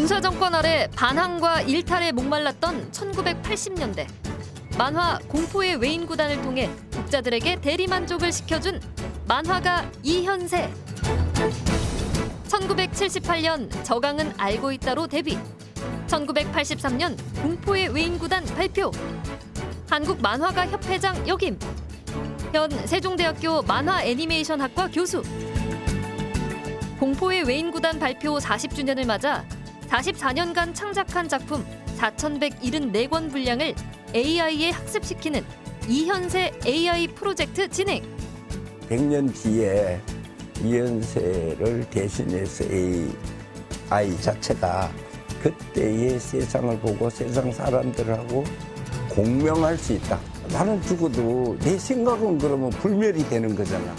군사 정권 아래 반항과 일탈에 목말랐던 1980년대. 만화 공포의 외인 구단을 통해 독자들에게 대리만족을 시켜준 만화가 이현세. 1978년 저강은 알고 있다로 데뷔. 1983년 공포의 외인 구단 발표. 한국 만화가 협회장 역임. 현 세종대학교 만화 애니메이션 학과 교수. 공포의 외인 구단 발표 40주년을 맞아 44년간 창작한 작품 4,174권 분량을 AI에 학습시키는 이현세 AI 프로젝트 진행. 100년 뒤에 이현세를 대신해서 AI 자체가 그때의 세상을 보고 세상 사람들하고 공명할 수 있다. 나는 죽어도 내 생각은 그러면 불멸이 되는 거잖아.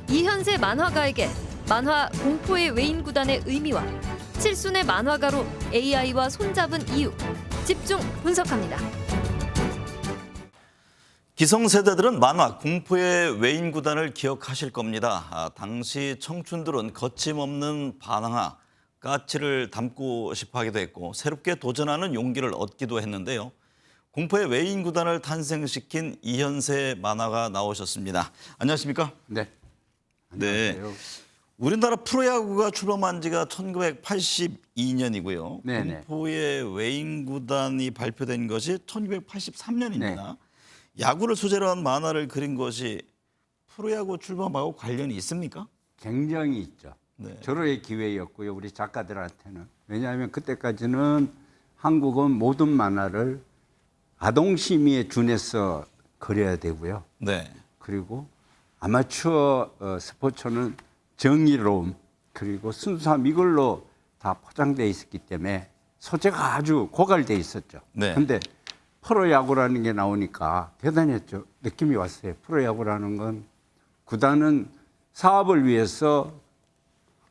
이현세 만화가에게 만화 공포의 외인 구단의 의미와 칠순의 만화가로 AI와 손잡은 이유 집중 분석합니다. 기성세대들은 만화 공포의 외인 구단을 기억하실 겁니다. 당시 청춘들은 거침없는 반항아, 까치를 담고 싶어 하기도 했고 새롭게 도전하는 용기를 얻기도 했는데요. 공포의 외인 구단을 탄생시킨 이현세 만화가 나오셨습니다. 안녕하십니까? 네. 네. 안녕하세요. 우리나라 프로야구가 출범한 지가 1982년이고요. 네네. 공포의 외인 구단이 발표된 것이 1983년입니다. 네. 야구를 소재로 한 만화를 그린 것이 프로야구 출범하고 관련이 있습니까? 굉장히 있죠. 네. 절호의 기회였고요. 우리 작가들한테는. 왜냐하면 그때까지는 한국은 모든 만화를 아동 심의에 준해서 그려야 되고요. 네. 그리고 아마추어 스포츠는 정의로움 그리고 순수함 이걸로 다 포장되어 있었기 때문에 소재가 아주 고갈돼 있었죠. 네. 근데 프로야구라는 게 나오니까 대단했죠. 느낌이 왔어요. 프로야구라는 건 구단은 사업을 위해서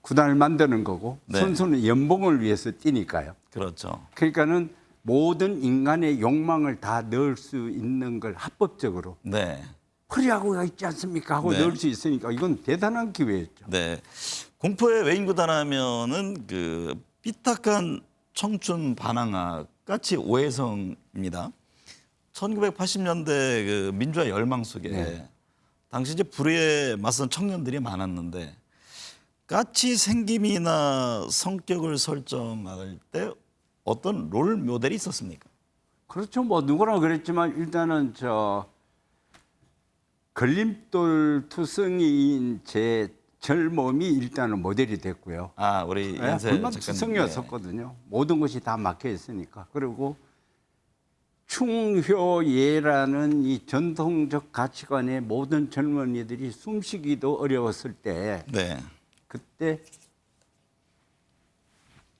구단을 만드는 거고 네. 선수는 연봉을 위해서 뛰니까요. 그렇죠. 그러니까는 모든 인간의 욕망을 다 넣을 수 있는 걸 합법적으로 네. 프로야구가 있지 않습니까? 하고 네. 넣을 수 있으니까 이건 대단한 기회였죠. 네. 공포의 외인 구단 하면은 그 삐딱한 청춘 반항아 까치 오해성입니다. 1980년대 그 민주화 열망 속에 네. 당시 이제 불의에 맞선 청년들이 많았는데 까치 생김이나 성격을 설정할 때 어떤 롤 모델이 있었습니까? 그렇죠. 뭐 누구나 그랬지만 일단은 걸림돌 투성이인 제 젊음이 일단은 모델이 됐고요. 아, 우리 연세 불만투성이었었거든요. 모든 것이 다 막혀 있으니까. 그리고 충효예라는 이 전통적 가치관의 모든 젊은이들이 숨쉬기도 어려웠을 때 네. 그때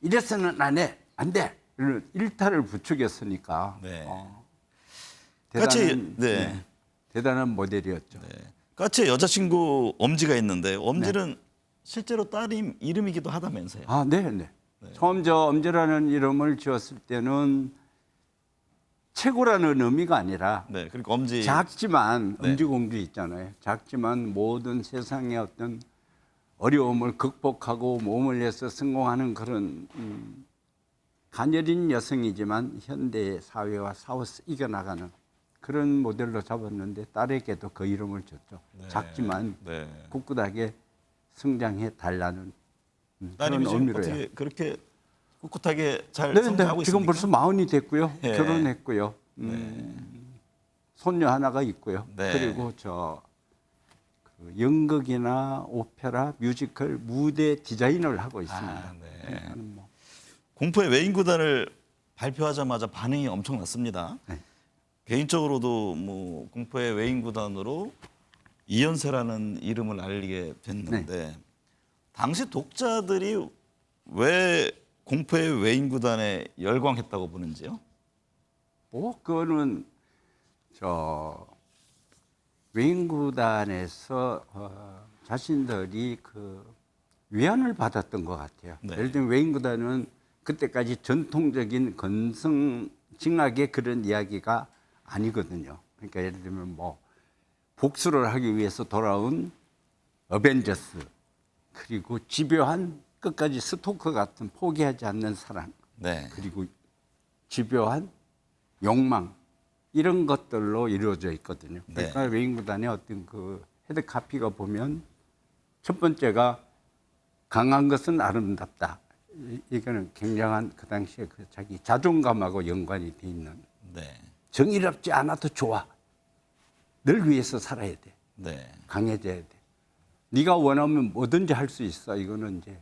이래서는 안 돼. 이런 일탈을 부추겼으니까 네. 대단한, 네. 대단한 모델이었죠. 네. 까치의 여자친구 엄지가 있는데 엄지는 실제로 딸 이름이기도 하다면서요. 아, 네. 처음 엄지라는 이름을 지었을 때는 최고라는 의미가 아니라 네. 그러니까 엄지 작지만 네. 엄지공주 있잖아요. 작지만 모든 세상의 어떤 어려움을 극복하고 몸을 내서 성공하는 그런 가녀린 여성이지만 현대 사회와 싸워서 이겨나가는 그런 모델로 잡았는데 딸에게도 그 이름을 줬죠. 네. 작지만 네. 꿋꿋하게 성장해 달라는 따님이 그런 지금 의미로요. 어떻게 그렇게 꿋꿋하게 잘 네, 성장하고 지금 있습니까? 벌써 40이 됐고요. 예. 결혼했고요. 손녀 하나가 있고요. 네. 그리고 그 연극이나 오페라, 뮤지컬 무대 디자인을 하고 있습니다. 아, 네. 그러니까는 뭐 공포의 외인 구단을 발표하자마자 반응이 엄청났습니다. 네. 개인적으로도 뭐 공포의 외인 구단으로 이현세라는 이름을 알리게 됐는데 당시 독자들이 왜 공포의 외인 구단에 열광했다고 보는지요? 뭐 그거는 외인구단에서 자신들이 그 위안을 받았던 것 같아요. 네. 예를 들면 외인구단은 그때까지 전통적인 건성징악의 그런 이야기가 아니거든요. 그러니까 예를 들면 뭐 복수를 하기 위해서 돌아온 어벤져스 그리고 집요한 끝까지 스토커 같은 포기하지 않는 사랑 네. 그리고 집요한 욕망 이런 것들로 이루어져 있거든요. 그러니까 외인구단의 어떤 그 헤드카피가 보면 첫 번째가 강한 것은 아름답다. 이거는 굉장한 그 당시에 그 자기 자존감하고 연관이 돼 있는 네. 정의롭지 않아도 좋아. 늘 위해서 살아야 돼. 네. 강해져야 돼. 네가 원하면 뭐든지 할 수 있어. 이거는 이제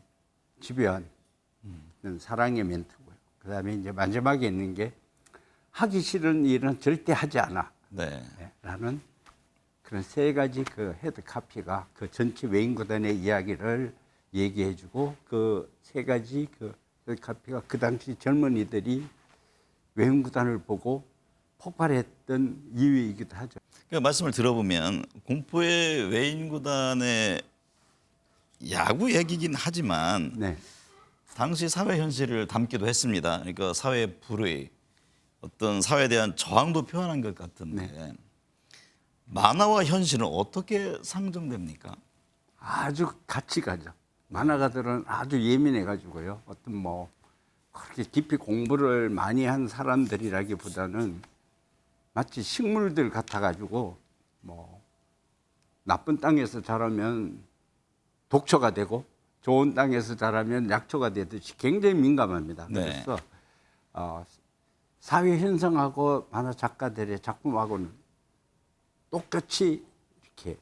집요한 사랑의 멘트고요. 그다음에 이제 마지막에 있는 게 하기 싫은 일은 절대 하지 않아. 네. 네, 라는 그런 세 가지 그 헤드 카피가 그 전체 외인구단의 이야기를 얘기해주고 그 세 가지 그 헤드 카피가 그 당시 젊은이들이 외인구단을 보고 폭발했던 이유이기도 하죠. 그 말씀을 들어보면 공포의 외인구단의 야구 얘기긴 하지만 네. 당시 사회 현실을 담기도 했습니다. 그러니까 사회 불의, 어떤 사회에 대한 저항도 표현한 것 같은데 만화와 현실은 어떻게 상정됩니까? 아주 같이 가죠. 만화가들은 아주 예민해가지고요. 어떤 뭐 그렇게 깊이 공부를 많이 한 사람들이라기보다는 마치 식물들 같아가지고 뭐 나쁜 땅에서 자라면 독초가 되고 좋은 땅에서 자라면 약초가 되듯이 굉장히 민감합니다. 네. 그래서 사회 현상하고 만화 작가들의 작품하고는 똑같이 이렇게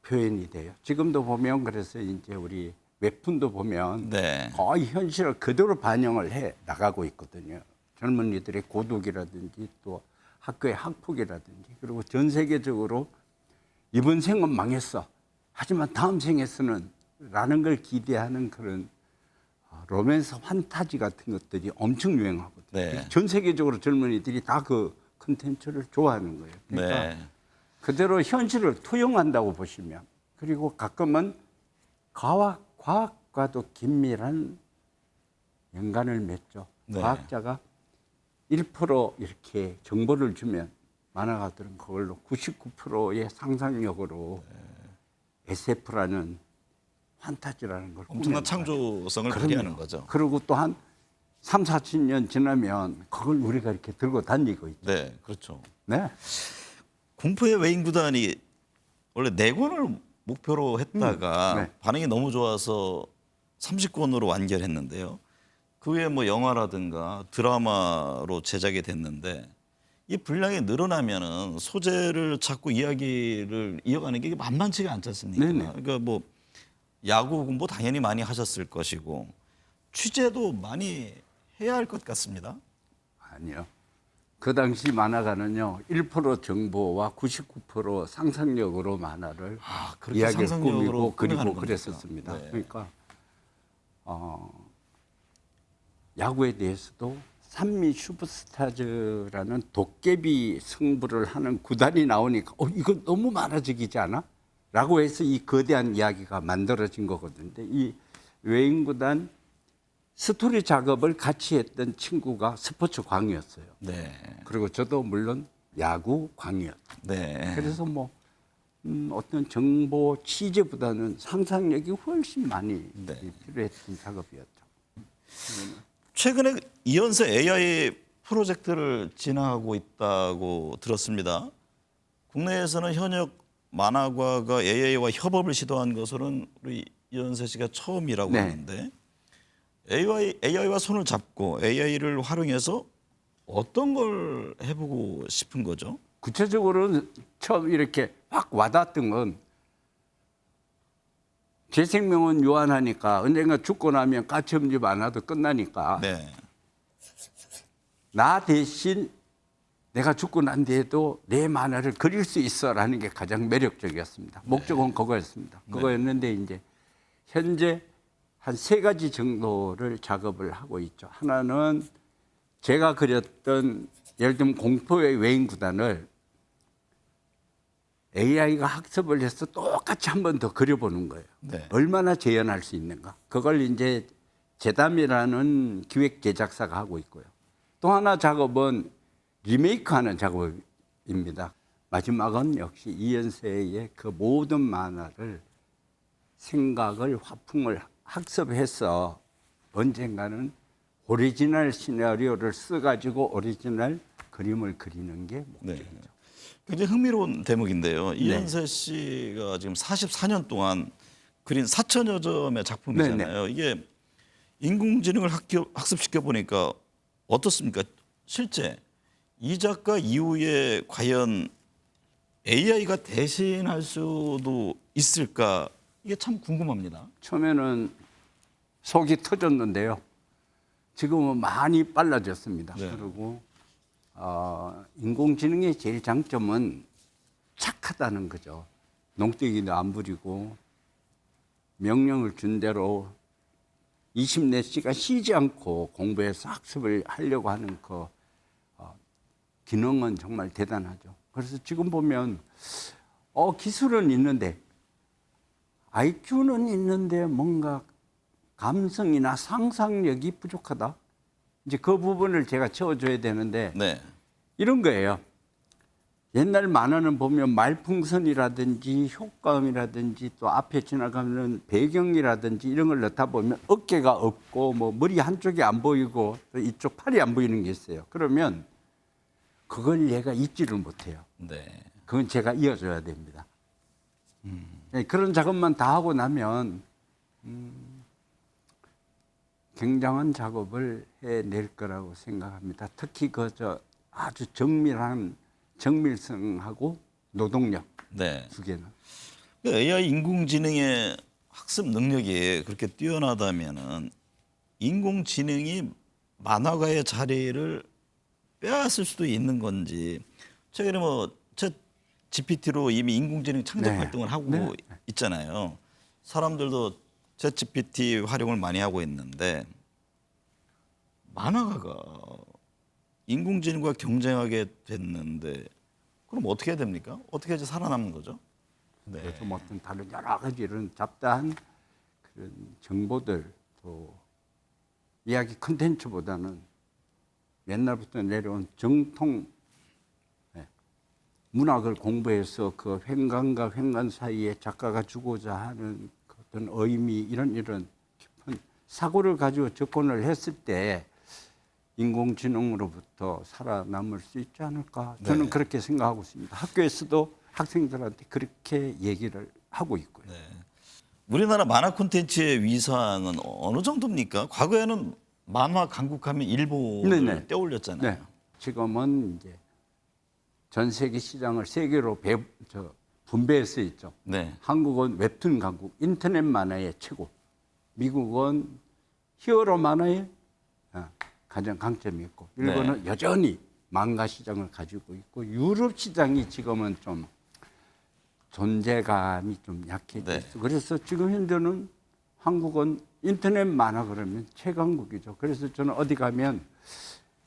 표현이 돼요. 지금도 보면 그래서 이제 우리 웹툰도 보면 네. 거의 현실을 그대로 반영을 해 나가고 있거든요. 젊은이들의 고독이라든지 또 학교의 학폭이라든지 그리고 전 세계적으로 이번 생은 망했어. 하지만 다음 생에서는 라는 걸 기대하는 그런 로맨스 판타지 같은 것들이 엄청 유행하거든요. 네. 전 세계적으로 젊은이들이 다 그 컨텐츠를 좋아하는 거예요. 그러니까 네. 그대로 현실을 투영한다고 보시면 그리고 가끔은 과학과도 긴밀한 연관을 맺죠. 네. 과학자가 1% 이렇게 정보를 주면 만화가들은 그걸로 99%의 상상력으로 SF라는 판타지라는 걸 엄청난 꾸며나가요. 창조성을 그럼요. 발휘하는 거죠. 그리고 또 한 3, 40년 지나면 그걸 우리가 이렇게 들고 다니고 있죠. 네, 그렇죠. 네. 공포의 외인구단이 원래 4권을 목표로 했다가 네. 반응이 너무 좋아서 30권으로 완결했는데요. 그 외에 뭐 영화라든가 드라마로 제작이 됐는데 이 분량이 늘어나면은 소재를 찾고 이야기를 이어가는 게 만만치가 않지 않습니까? 네네. 그러니까 뭐 야구 공부 당연히 많이 하셨을 것이고 취재도 많이 해야 할 것 같습니다. 아니요. 그 당시 만화가는요. 1% 정보와 99% 상상력으로 만화를 그렇게 이야기를 상상력으로 꾸미고 그리고 꾸며가는 그랬었습니다. 겁니까? 네. 그러니까 야구에 대해서도 산미 슈퍼스타즈라는 도깨비 승부를 하는 구단이 나오니까 이거 너무 만화적이지 않아? 라고 해서 이 거대한 이야기가 만들어진 거거든요. 이 외인구단 스토리 작업을 같이 했던 친구가 스포츠 광이었어요. 네. 그리고 저도 물론 야구 광이었죠. 네. 그래서 뭐 어떤 정보 취재보다는 상상력이 훨씬 많이 네. 필요했던 작업이었죠. 최근에 이연세 AI 프로젝트를 진행하고 있다고 들었습니다. 국내에서는 현역 만화가가 AI와 협업을 시도한 것으로는 우리 이연세 씨가 처음이라고 네. 하는데 AI와 손을 잡고 AI를 활용해서 어떤 걸 해보고 싶은 거죠? 구체적으로는 처음 이렇게 확 와닿았던 건 제 생명은 유한하니까 언젠가 죽고 나면 가치없지 않아도 끝나니까 네. 나 대신 내가 죽고 난 뒤에도 내 만화를 그릴 수 있어라는 게 가장 매력적이었습니다. 목적은 그거였습니다. 그거였는데 이제 현재 한 3가지 정도를 작업을 하고 있죠. 하나는 제가 그렸던 예를 들면 공포의 외인구단을 AI가 학습을 해서 똑같이 한 번 더 그려보는 거예요. 네. 얼마나 재현할 수 있는가. 그걸 이제 재담이라는 기획 제작사가 하고 있고요. 또 하나 작업은 리메이크하는 작업입니다. 마지막은 역시 이연세의 그 모든 만화를 생각을 화풍을 학습해서 언젠가는 오리지널 시나리오를 써가지고 오리지널 그림을 그리는 게 네. 목적이죠. 굉장히 흥미로운 대목인데요. 네. 이현세 씨가 지금 44년 동안 그린 4천여 점의 작품이잖아요. 이게 인공지능을 학습시켜 보니까 어떻습니까? 실제 이 작가 이후에 과연 AI가 대신할 수도 있을까? 이게 참 궁금합니다. 처음에는 속이 터졌는데요. 지금은 많이 빨라졌습니다. 네. 그리고 인공지능의 제일 장점은 착하다는 거죠. 농땡이도 안 부리고 명령을 준 대로 24시간 쉬지 않고 공부해서 학습을 하려고 하는 그 기능은 정말 대단하죠. 그래서 지금 보면 기술은 있는데 IQ는 있는데 뭔가 감성이나 상상력이 부족하다. 이제 그 부분을 제가 채워줘야 되는데 네. 이런 거예요. 옛날 만화는 보면 말풍선이라든지 효과음이라든지 또 앞에 지나가는 배경이라든지 이런 걸 넣다 보면 어깨가 없고 뭐 머리 한쪽이 안 보이고 또 이쪽 팔이 안 보이는 게 있어요. 그러면 그걸 얘가 잊지를 못해요. 네. 그건 제가 이어줘야 됩니다. 네, 그런 작업만 다 하고 나면 굉장한 작업을 해낼 거라고 생각합니다. 특히 아주 정밀성하고 노동력 네. 두 개는. AI 인공지능의 학습 능력이 그렇게 뛰어나다면은 인공지능이 만화가의 자리를 빼앗을 수도 있는 건지. 최근에 챗 GPT로 이미 인공지능 창작 네. 활동을 하고 네. 있잖아요. 사람들도 챗 GPT 활용을 많이 하고 있는데 만화가가 인공지능과 경쟁하게 됐는데 그럼 어떻게 해야 됩니까? 어떻게 해서 살아남는 거죠? 네. 그래서 뭐 어떤 다른 여러 가지 이런 잡다한 그런 정보들 또 이야기 콘텐츠보다는 옛날부터 내려온 정통 문학을 공부해서 그 횡간과 횡간 사이에 작가가 주고자 하는 어떤 의미 이런 깊은 사고를 가지고 접근을 했을 때 인공지능으로부터 살아남을 수 있지 않을까 저는 네. 그렇게 생각하고 있습니다. 학교에서도 학생들한테 그렇게 얘기를 하고 있고요. 네. 우리나라 만화 콘텐츠의 위상은 어느 정도입니까? 과거에는 만화 강국하면 일본을 네네. 떠올렸잖아요. 네. 지금은 이제 전 세계 시장을 세 개로 분배해서 있죠. 네. 한국은 웹툰 강국, 인터넷 만화의 최고. 미국은 히어로 만화의 가장 강점이 있고, 일본은 여전히 망가 시장을 가지고 있고, 유럽 시장이 지금은 좀 존재감이 좀 약해져 네. 있어. 그래서 지금 현재는 한국은 인터넷 만화 그러면 최강국이죠. 그래서 저는 어디 가면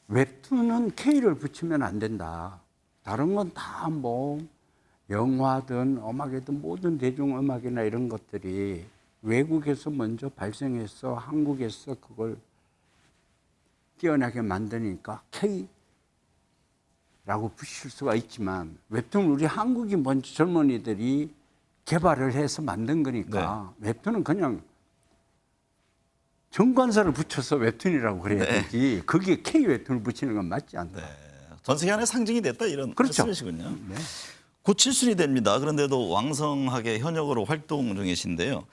웹툰은 K를 붙이면 안 된다. 다른 건 다 뭐 영화든 음악이든 모든 대중음악이나 이런 것들이 외국에서 먼저 발생해서 한국에서 그걸 뛰어나게 만드니까 K라고 붙일 수가 있지만 웹툰 우리 한국이 먼저 젊은이들이 개발을 해서 만든 거니까 웹툰은 그냥 정관사를 붙여서 웹툰이라고 그래야 되지 거기에 K 웹툰을 붙이는 건 맞지 않다. 네. 전 세계 하나의 상징이 됐다 이런 그렇죠. 말씀이시군요. 네. 곧 7순이 됩니다. 그런데도 왕성하게 현역으로 활동 중이신데요.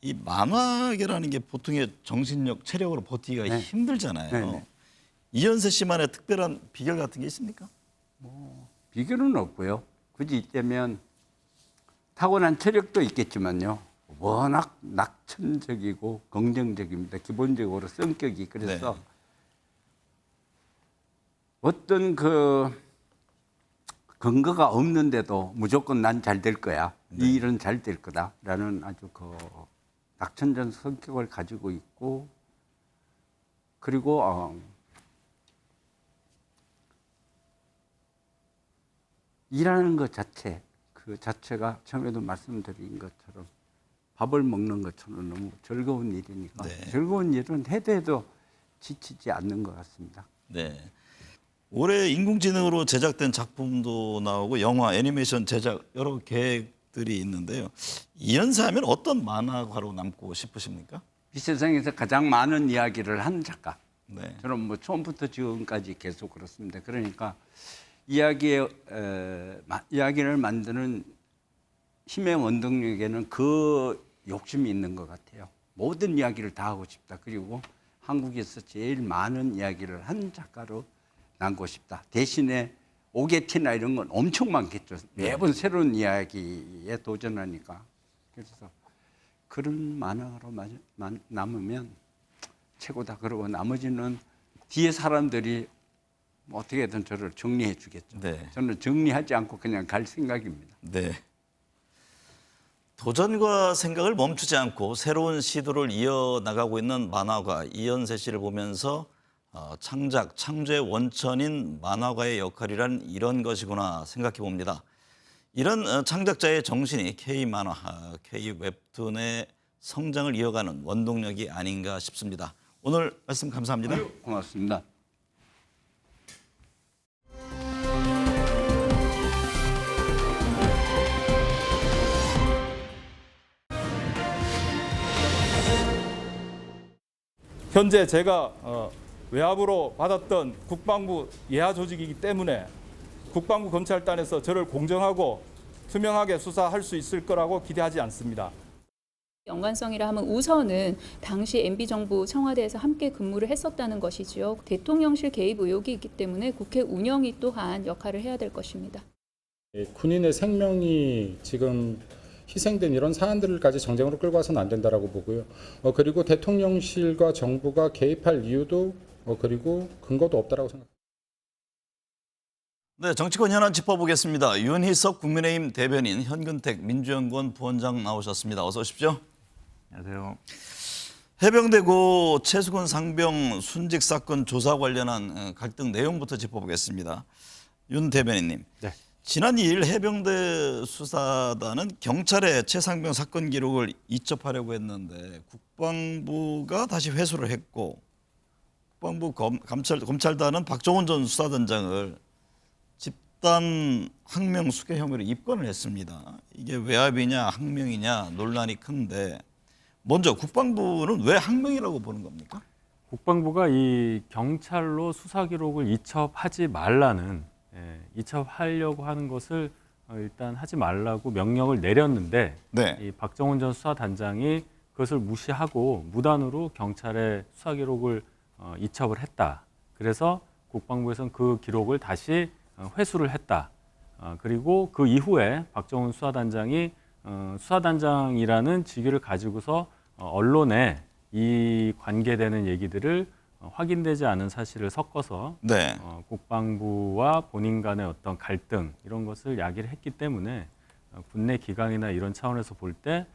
이 만화계라는 게 보통의 정신력, 체력으로 버티기가 네. 힘들잖아요. 네, 네. 이현세 씨만의 특별한 비결 같은 게 있습니까? 비결은 없고요. 굳이 있다면 타고난 체력도 있겠지만요. 워낙 낙천적이고 긍정적입니다. 기본적으로 성격이. 그래서 네. 어떤 근거가 없는데도 무조건 난 잘 될 거야. 이 일은 잘 될 거다라는 아주 낙천적 성격을 가지고 있고 그리고 일하는 것 자체 그 자체가 처음에도 말씀드린 것처럼 밥을 먹는 것처럼 너무 즐거운 일이니까 네. 즐거운 일은 해도 지치지 않는 것 같습니다. 네. 올해 인공지능으로 제작된 작품도 나오고 영화, 애니메이션 제작 여러 계획들이 있는데요. 이현세 하면 어떤 만화가로 남고 싶으십니까? 이 세상에서 가장 많은 이야기를 한 작가. 네. 저는 뭐 처음부터 지금까지 계속 그렇습니다. 그러니까 이야기를 만드는 힘의 원동력에는 그 욕심이 있는 것 같아요. 모든 이야기를 다 하고 싶다. 그리고 한국에서 제일 많은 이야기를 한 작가로 남고 싶다. 대신에 오게티나 이런 건 엄청 많겠죠. 매번 새로운 이야기에 도전하니까. 그래서 그런 만화로 남으면 최고다. 그러고 나머지는 뒤에 사람들이 어떻게든 저를 정리해 주겠죠. 네. 저는 정리하지 않고 그냥 갈 생각입니다. 네. 도전과 생각을 멈추지 않고 새로운 시도를 이어나가고 있는 만화가 이현세 씨를 보면서 창작, 창조의 원천인 만화가의 역할이란 이런 것이구나 생각해 봅니다. 이런 창작자의 정신이 K만화, K웹툰의 성장을 이어가는 원동력이 아닌가 싶습니다. 오늘 말씀 감사합니다. 고맙습니다. 현재 제가 외압으로 받았던 국방부 예하 조직이기 때문에 국방부 검찰단에서 저를 공정하고 투명하게 수사할 수 있을 거라고 기대하지 않습니다. 연관성이라 하면 우선은 당시 MB정부 청와대에서 함께 근무를 했었다는 것이죠. 대통령실 개입 의혹이 있기 때문에 국회 운영이 또한 역할을 해야 될 것입니다. 군인의 생명이 지금 희생된 이런 사안들까지 정쟁으로 끌고 와서는 안 된다라고 보고요. 그리고 대통령실과 정부가 개입할 이유도 그리고 근거도 없다라고 생각합니다. 네, 정치권 현안 짚어보겠습니다. 윤희석 국민의힘 대변인, 현근택 민주연구원 부원장 나오셨습니다. 어서 오십시오. 안녕하세요. 해병대고 최수근 상병 순직 사건 조사 관련한 갈등 내용부터 짚어보겠습니다. 윤 대변인님. 네. 지난 2일 해병대 수사단은 경찰에 최 상병 사건 기록을 이첩하려고 했는데 국방부가 다시 회수를 했고 국방부 검찰단은 박정훈 전 수사단장을 집단 항명 수괴 혐의로 입건을 했습니다. 이게 외압이냐 항명이냐 논란이 큰데 먼저 국방부는 왜 항명이라고 보는 겁니까? 국방부가 이 경찰로 수사 기록을 이첩하지 말라는 이첩하려고 하는 것을 일단 하지 말라고 명령을 내렸는데 네. 이 박정훈 전 수사단장이 그것을 무시하고 무단으로 경찰의 수사 기록을 이첩을 했다. 그래서 국방부에서는 그 기록을 다시 회수를 했다. 그리고 그 이후에 박정훈 수사단장이 수사단장이라는 직위를 가지고서 언론에 이 관계되는 얘기들을 확인되지 않은 사실을 섞어서 네. 국방부와 본인 간의 어떤 갈등 이런 것을 야기를 했기 때문에 군내 기강이나 이런 차원에서 볼 때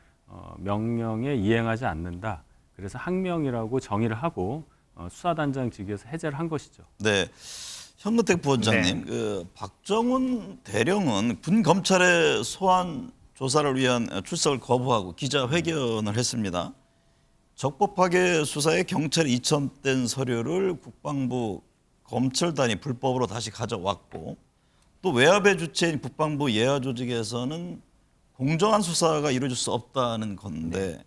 명령에 이행하지 않는다. 그래서 항명이라고 정의를 하고 수사단장 직위에서 해제를 한 것이죠. 네. 현근택 부원장님, 그 박정훈 대령은 군 검찰의 소환 조사를 위한 출석을 거부하고 기자회견을 했습니다. 적법하게 수사에 경찰이 이첩된 서류를 국방부 검찰단이 불법으로 다시 가져왔고 또 외압의 주체인 국방부 예하 조직에서는 공정한 수사가 이루어질 수 없다는 건데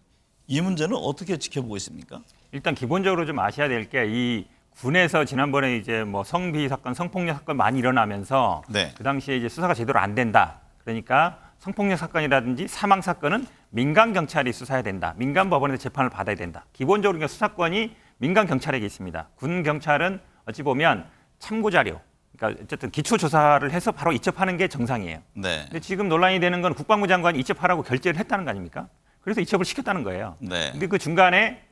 이 문제는 어떻게 지켜보고 있습니까? 일단 기본적으로 좀 아셔야 될 게 이 군에서 지난번에 이제 뭐 성비위 사건, 성폭력 사건 많이 일어나면서 네. 그 당시에 이제 수사가 제대로 안 된다. 그러니까 성폭력 사건이라든지 사망 사건은 민간 경찰이 수사해야 된다. 민간 법원에서 재판을 받아야 된다. 기본적으로 수사권이 민간 경찰에게 있습니다. 군 경찰은 어찌 보면 참고 자료, 그러니까 어쨌든 기초 조사를 해서 바로 이첩하는 게 정상이에요. 네. 근데 지금 논란이 되는 건 국방부 장관이 이첩하라고 결재를 했다는 거 아닙니까? 그래서 이첩을 시켰다는 거예요. 네. 근데 그 중간에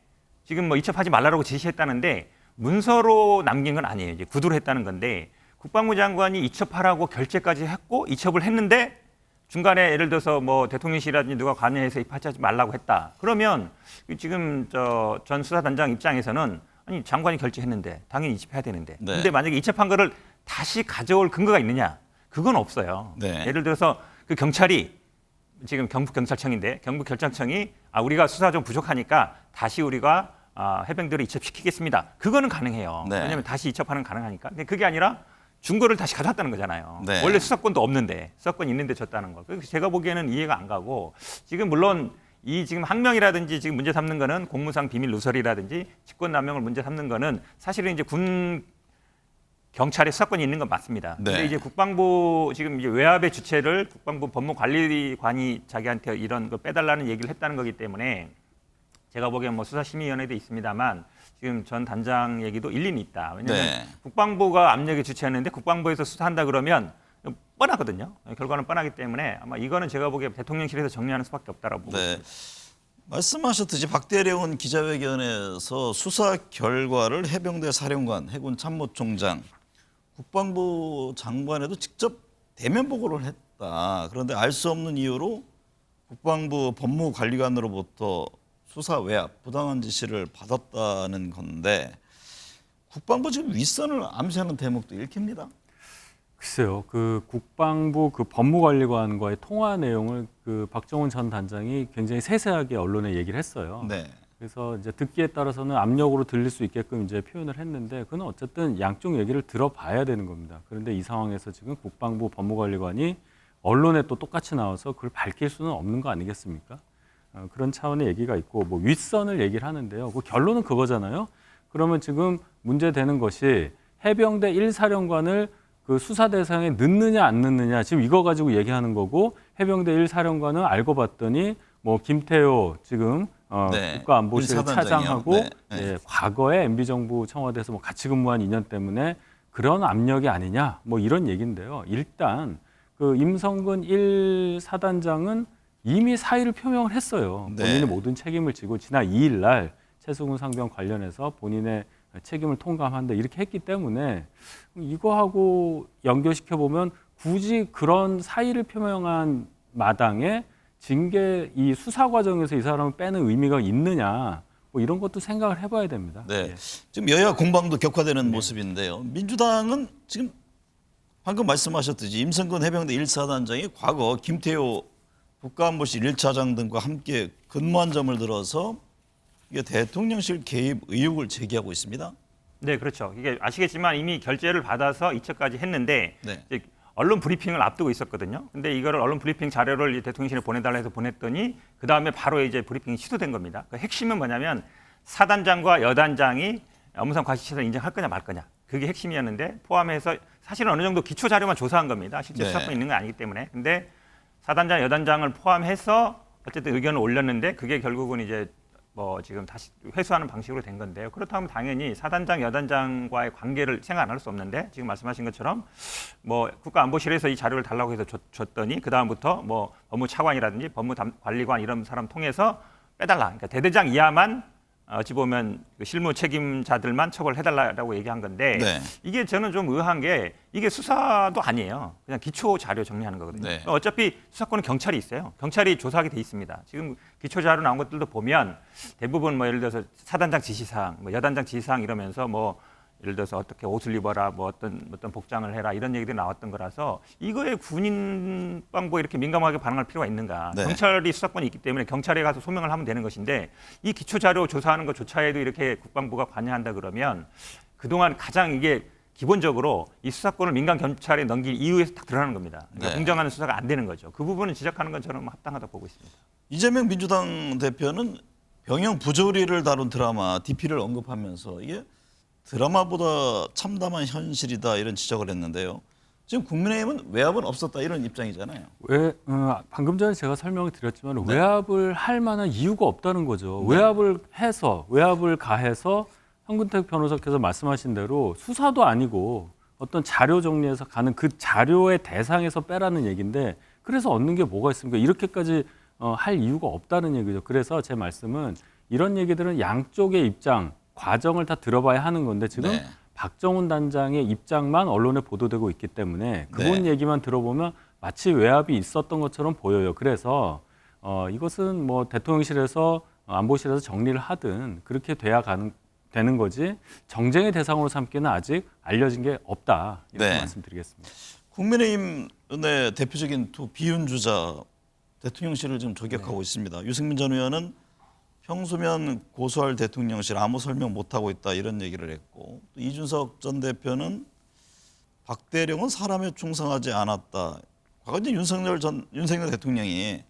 지금 뭐 이첩하지 말라고 지시했다는데 문서로 남긴 건 아니에요. 이제 구두로 했다는 건데 국방부 장관이 이첩하라고 결재까지 했고 이첩을 했는데 중간에 예를 들어서 뭐 대통령실이라든지 누가 관여해서 이첩하지 말라고 했다. 그러면 지금 전 수사단장 입장에서는 아니 장관이 결재했는데 당연히 이첩해야 되는데. 네. 근데 만약에 이첩한 거를 다시 가져올 근거가 있느냐? 그건 없어요. 네. 예를 들어서 그 경찰이 지금 경북경찰청인데 경북경찰청이 우리가 수사 좀 부족하니까 다시 우리가 해병대를 이첩시키겠습니다. 그거는 가능해요. 네. 왜냐하면 다시 이첩하는 가능하니까. 근데 그게 아니라 증거를 다시 가져왔다는 거잖아요. 네. 원래 수사권도 없는데 수사권 있는데 줬다는 거. 그래서 제가 보기에는 이해가 안 가고 지금 물론 이 지금 항명이라든지 지금 문제 삼는 거는 공무상 비밀 누설이라든지 직권남용을 문제 삼는 거는 사실은 이제 군 경찰의 수사권이 있는 건 맞습니다. 네. 근데 이제 국방부 지금 이제 외압의 주체를 국방부 법무관리관이 자기한테 이런 걸 빼달라는 얘기를 했다는 거기 때문에 제가 보기엔 뭐 수사심의위원회도 있습니다만 지금 전 단장 얘기도 일리는 있다. 왜냐하면 네. 국방부가 압력의 주체였는데 국방부에서 수사한다 그러면 뻔하거든요. 결과는 뻔하기 때문에 아마 이거는 제가 보기에 대통령실에서 정리하는 수밖에 없다라고 보고 네. 있습니다. 말씀하셨듯이 박대령은 기자회견에서 수사 결과를 해병대 사령관, 해군 참모총장, 국방부 장관에도 직접 대면 보고를 했다. 그런데 알 수 없는 이유로 국방부 법무관리관으로부터 수사 외압, 부당한 지시를 받았다는 건데 국방부 지금 윗선을 암시하는 대목도 읽힙니다. 글쎄요, 그 국방부 그 법무관리관과의 통화 내용을 그 박정훈 전 단장이 굉장히 세세하게 언론에 얘기를 했어요. 네. 그래서 이제 듣기에 따라서는 압력으로 들릴 수 있게끔 이제 표현을 했는데 그건 어쨌든 양쪽 얘기를 들어봐야 되는 겁니다. 그런데 이 상황에서 지금 국방부 법무관리관이 언론에 또 똑같이 나와서 그걸 밝힐 수는 없는 거 아니겠습니까? 그런 차원의 얘기가 있고 뭐 윗선을 얘기를 하는데요. 그 결론은 그거잖아요. 그러면 지금 문제되는 것이 해병대 1사령관을 그 수사 대상에 넣느냐 안 넣느냐 지금 이거 가지고 얘기하는 거고 해병대 1사령관은 알고 봤더니 뭐 김태호 지금 네. 국가안보실 1사단장이요. 차장하고 네. 네. 예, 과거에 MB정부 청와대에서 뭐 같이 근무한 인연 때문에 그런 압력이 아니냐 뭐 이런 얘기인데요. 일단 그 임성근 1사단장은 이미 사의를 표명을 했어요. 네. 본인의 모든 책임을 지고 지난 2일 날 최수근 상병 관련해서 본인의 책임을 통감한다 이렇게 했기 때문에 이거하고 연결시켜 보면 굳이 그런 사의를 표명한 마당에 징계 이 수사 과정에서 이 사람을 빼는 의미가 있느냐 뭐 이런 것도 생각을 해봐야 됩니다. 네. 예. 지금 여야 공방도 격화되는 모습인데요. 민주당은 지금 방금 말씀하셨듯이 임성근 해병대 1사단장이 과거 김태호 국가안보실 1차장 등과 함께 근무한 점을 들어서 이게 대통령실 개입 의혹을 제기하고 있습니다. 네, 그렇죠. 이게 아시겠지만 이미 결재를 받아서 이첩까지 했는데 네. 이제 언론 브리핑을 앞두고 있었거든요. 근데 이거를 언론 브리핑 자료를 대통령실에 보내달라 해서 보냈더니 그 다음에 바로 이제 브리핑이 취소된 겁니다. 그 핵심은 뭐냐면 사단장과 여단장이 업무상 과실치사를 인정할 거냐 말 거냐. 그게 핵심이었는데 포함해서 사실은 어느 정도 기초 자료만 조사한 겁니다. 실제 네. 수사권이 있는 건 아니기 때문에. 근데 사단장, 여단장을 포함해서 어쨌든 의견을 올렸는데 그게 결국은 이제 뭐 지금 다시 회수하는 방식으로 된 건데요. 그렇다면 당연히 사단장, 여단장과의 관계를 생각 안 할 수 없는데 지금 말씀하신 것처럼 뭐 국가안보실에서 이 자료를 달라고 해서 줬더니 그 다음부터 뭐 법무차관이라든지 법무관리관 이런 사람 통해서 빼달라. 그러니까 대대장 이하만 어찌 보면 실무 책임자들만 처벌해달라고 얘기한 건데 네. 이게 저는 좀 의아한 게 이게 수사도 아니에요. 그냥 기초 자료 정리하는 거거든요. 네. 어차피 수사권은 경찰이 있어요. 경찰이 조사하게 돼 있습니다. 지금 기초 자료 나온 것들도 보면 대부분 뭐 예를 들어서 사단장 지시사항, 뭐 여단장 지시사항 이러면서 뭐 예를 들어서 어떻게 옷을 입어라, 뭐 어떤 복장을 해라 이런 얘기들이 나왔던 거라서 이거에 군인방부가 이렇게 민감하게 반응할 필요가 있는가? 네. 경찰이 수사권이 있기 때문에 경찰에 가서 소명을 하면 되는 것인데 이 기초 자료 조사하는 것조차에도 이렇게 국방부가 관여한다 그러면 그동안 가장 이게 기본적으로 이 수사권을 민간 경찰에 넘길 이유에서 딱 드러나는 겁니다. 그러니까 네. 공정한 수사가 안 되는 거죠. 그 부분을 지적하는 건 저는 합당하다고 보고 있습니다. 이재명 민주당 대표는 병영 부조리를 다룬 드라마 DP를 언급하면서 이게 드라마보다 참담한 현실이다 이런 지적을 했는데요. 지금 국민의힘은 외압은 없었다 이런 입장이잖아요. 방금 전에 제가 설명을 드렸지만 외압을 할 만한 이유가 없다는 거죠. 외압을 가해서 황근택 변호사께서 말씀하신 대로 수사도 아니고 어떤 자료 정리해서 가는 그 자료의 대상에서 빼라는 얘기인데 그래서 얻는 게 뭐가 있습니까? 이렇게까지 할 이유가 없다는 얘기죠. 그래서 제 말씀은 이런 얘기들은 양쪽의 입장, 과정을 다 들어봐야 하는 건데 지금 네. 박정훈 단장의 입장만 언론에 보도되고 있기 때문에 그분 네. 얘기만 들어보면 마치 외압이 있었던 것처럼 보여요. 그래서 이것은 뭐 대통령실에서 안보실에서 정리를 하든 그렇게 되는 거지 정쟁의 대상으로 삼기는 아직 알려진 게 없다 이렇게 네. 말씀드리겠습니다. 국민의힘의 대표적인 두 비윤주자 대통령실을 지금 저격하고 있습니다. 유승민 전 의원은 평소면 고소할 대통령실 아무 설명 못하고 있다 이런 얘기를 했고 또 이준석 전 대표는 박대령은 사람에 충성하지 않았다. 과거 이제 윤석열 대통령이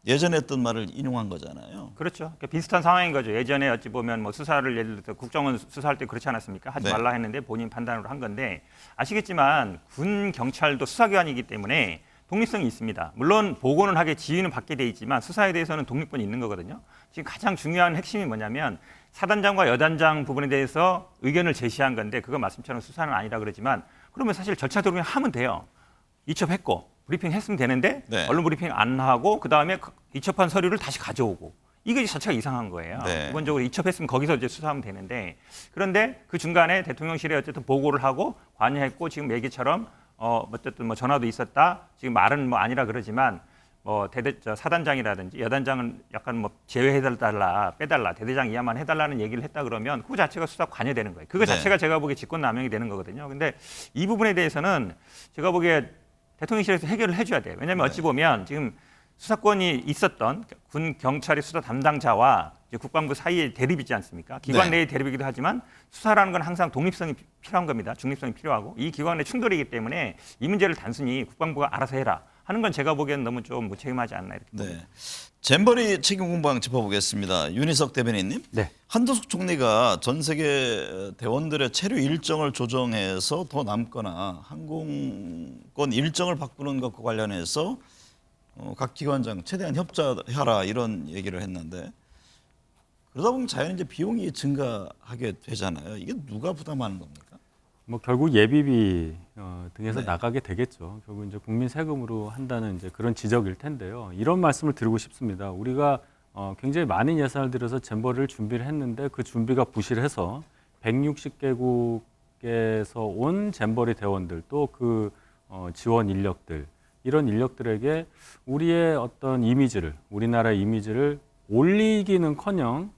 예전에 했던 말을 인용한 거잖아요. 그렇죠. 그러니까 비슷한 상황인 거죠. 예전에 어찌 보면 뭐 수사를 예를 들어서 국정원 수사할 때 그렇지 않았습니까? 하지 네. 말라 했는데 본인 판단으로 한 건데 아시겠지만 군 경찰도 수사기관이기 때문에 독립성이 있습니다. 물론 보고는 하게 지휘는 받게 돼 있지만 수사에 대해서는 독립권이 있는 거거든요. 지금 가장 중요한 핵심이 뭐냐면 사단장과 여단장 부분에 대해서 의견을 제시한 건데 그거 말씀처럼 수사는 아니라 그러지만 그러면 사실 절차대로 그냥 하면 돼요. 이첩했고 브리핑 했으면 되는데 네. 언론 브리핑 안 하고 그다음에 이첩한 서류를 다시 가져오고 이게 자체가 이상한 거예요. 네. 기본적으로 이첩했으면 거기서 이제 수사하면 되는데 그런데 그 중간에 대통령실에 어쨌든 보고를 하고 관여했고 지금 얘기처럼 어쨌든 뭐 전화도 있었다. 지금 말은 뭐 아니라 그러지만 뭐 사단장이라든지 여단장은 약간 뭐 제외해달라, 빼달라, 대대장 이하만 해달라는 얘기를 했다 그러면 그 자체가 수사 관여되는 거예요. 그거 네. 자체가 제가 보기에 직권남용이 되는 거거든요. 근데 이 부분에 대해서는 제가 보기에 대통령실에서 해결을 해줘야 돼요. 왜냐하면 어찌 보면 지금 수사권이 있었던 군 경찰의 수사 담당자와 이제 국방부 사이에 대립이지 않습니까? 기관 네. 내의 대립이기도 하지만 수사라는 건 항상 독립성이 필요한 겁니다. 중립성이 필요하고 이 기관 내 충돌이기 때문에 이 문제를 단순히 국방부가 알아서 해라 하는 건 제가 보기에는 너무 좀 무책임하지 않나 이렇게 봅니다. 네. 잼버리 책임 공방 짚어보겠습니다. 윤희석 대변인님. 네. 한도숙 총리가 전 세계 대원들의 체류 일정을 조정해서 더 남거나 항공권 일정을 바꾸는 것과 관련해서 각 기관장 최대한 협조하라 이런 얘기를 했는데 그러다 보면 자연히 이제 비용이 증가하게 되잖아요. 이게 누가 부담하는 겁니까? 뭐 결국 예비비 등에서 네. 나가게 되겠죠. 결국 이제 국민 세금으로 한다는 이제 그런 지적일 텐데요. 이런 말씀을 드리고 싶습니다. 우리가 굉장히 많은 예산을 들여서 잼버리를 준비를 했는데 그 준비가 부실해서 160개국에서 온 잼버리 대원들 또 그 지원 인력들 이런 인력들에게 우리의 어떤 이미지를 우리나라의 이미지를 올리기는커녕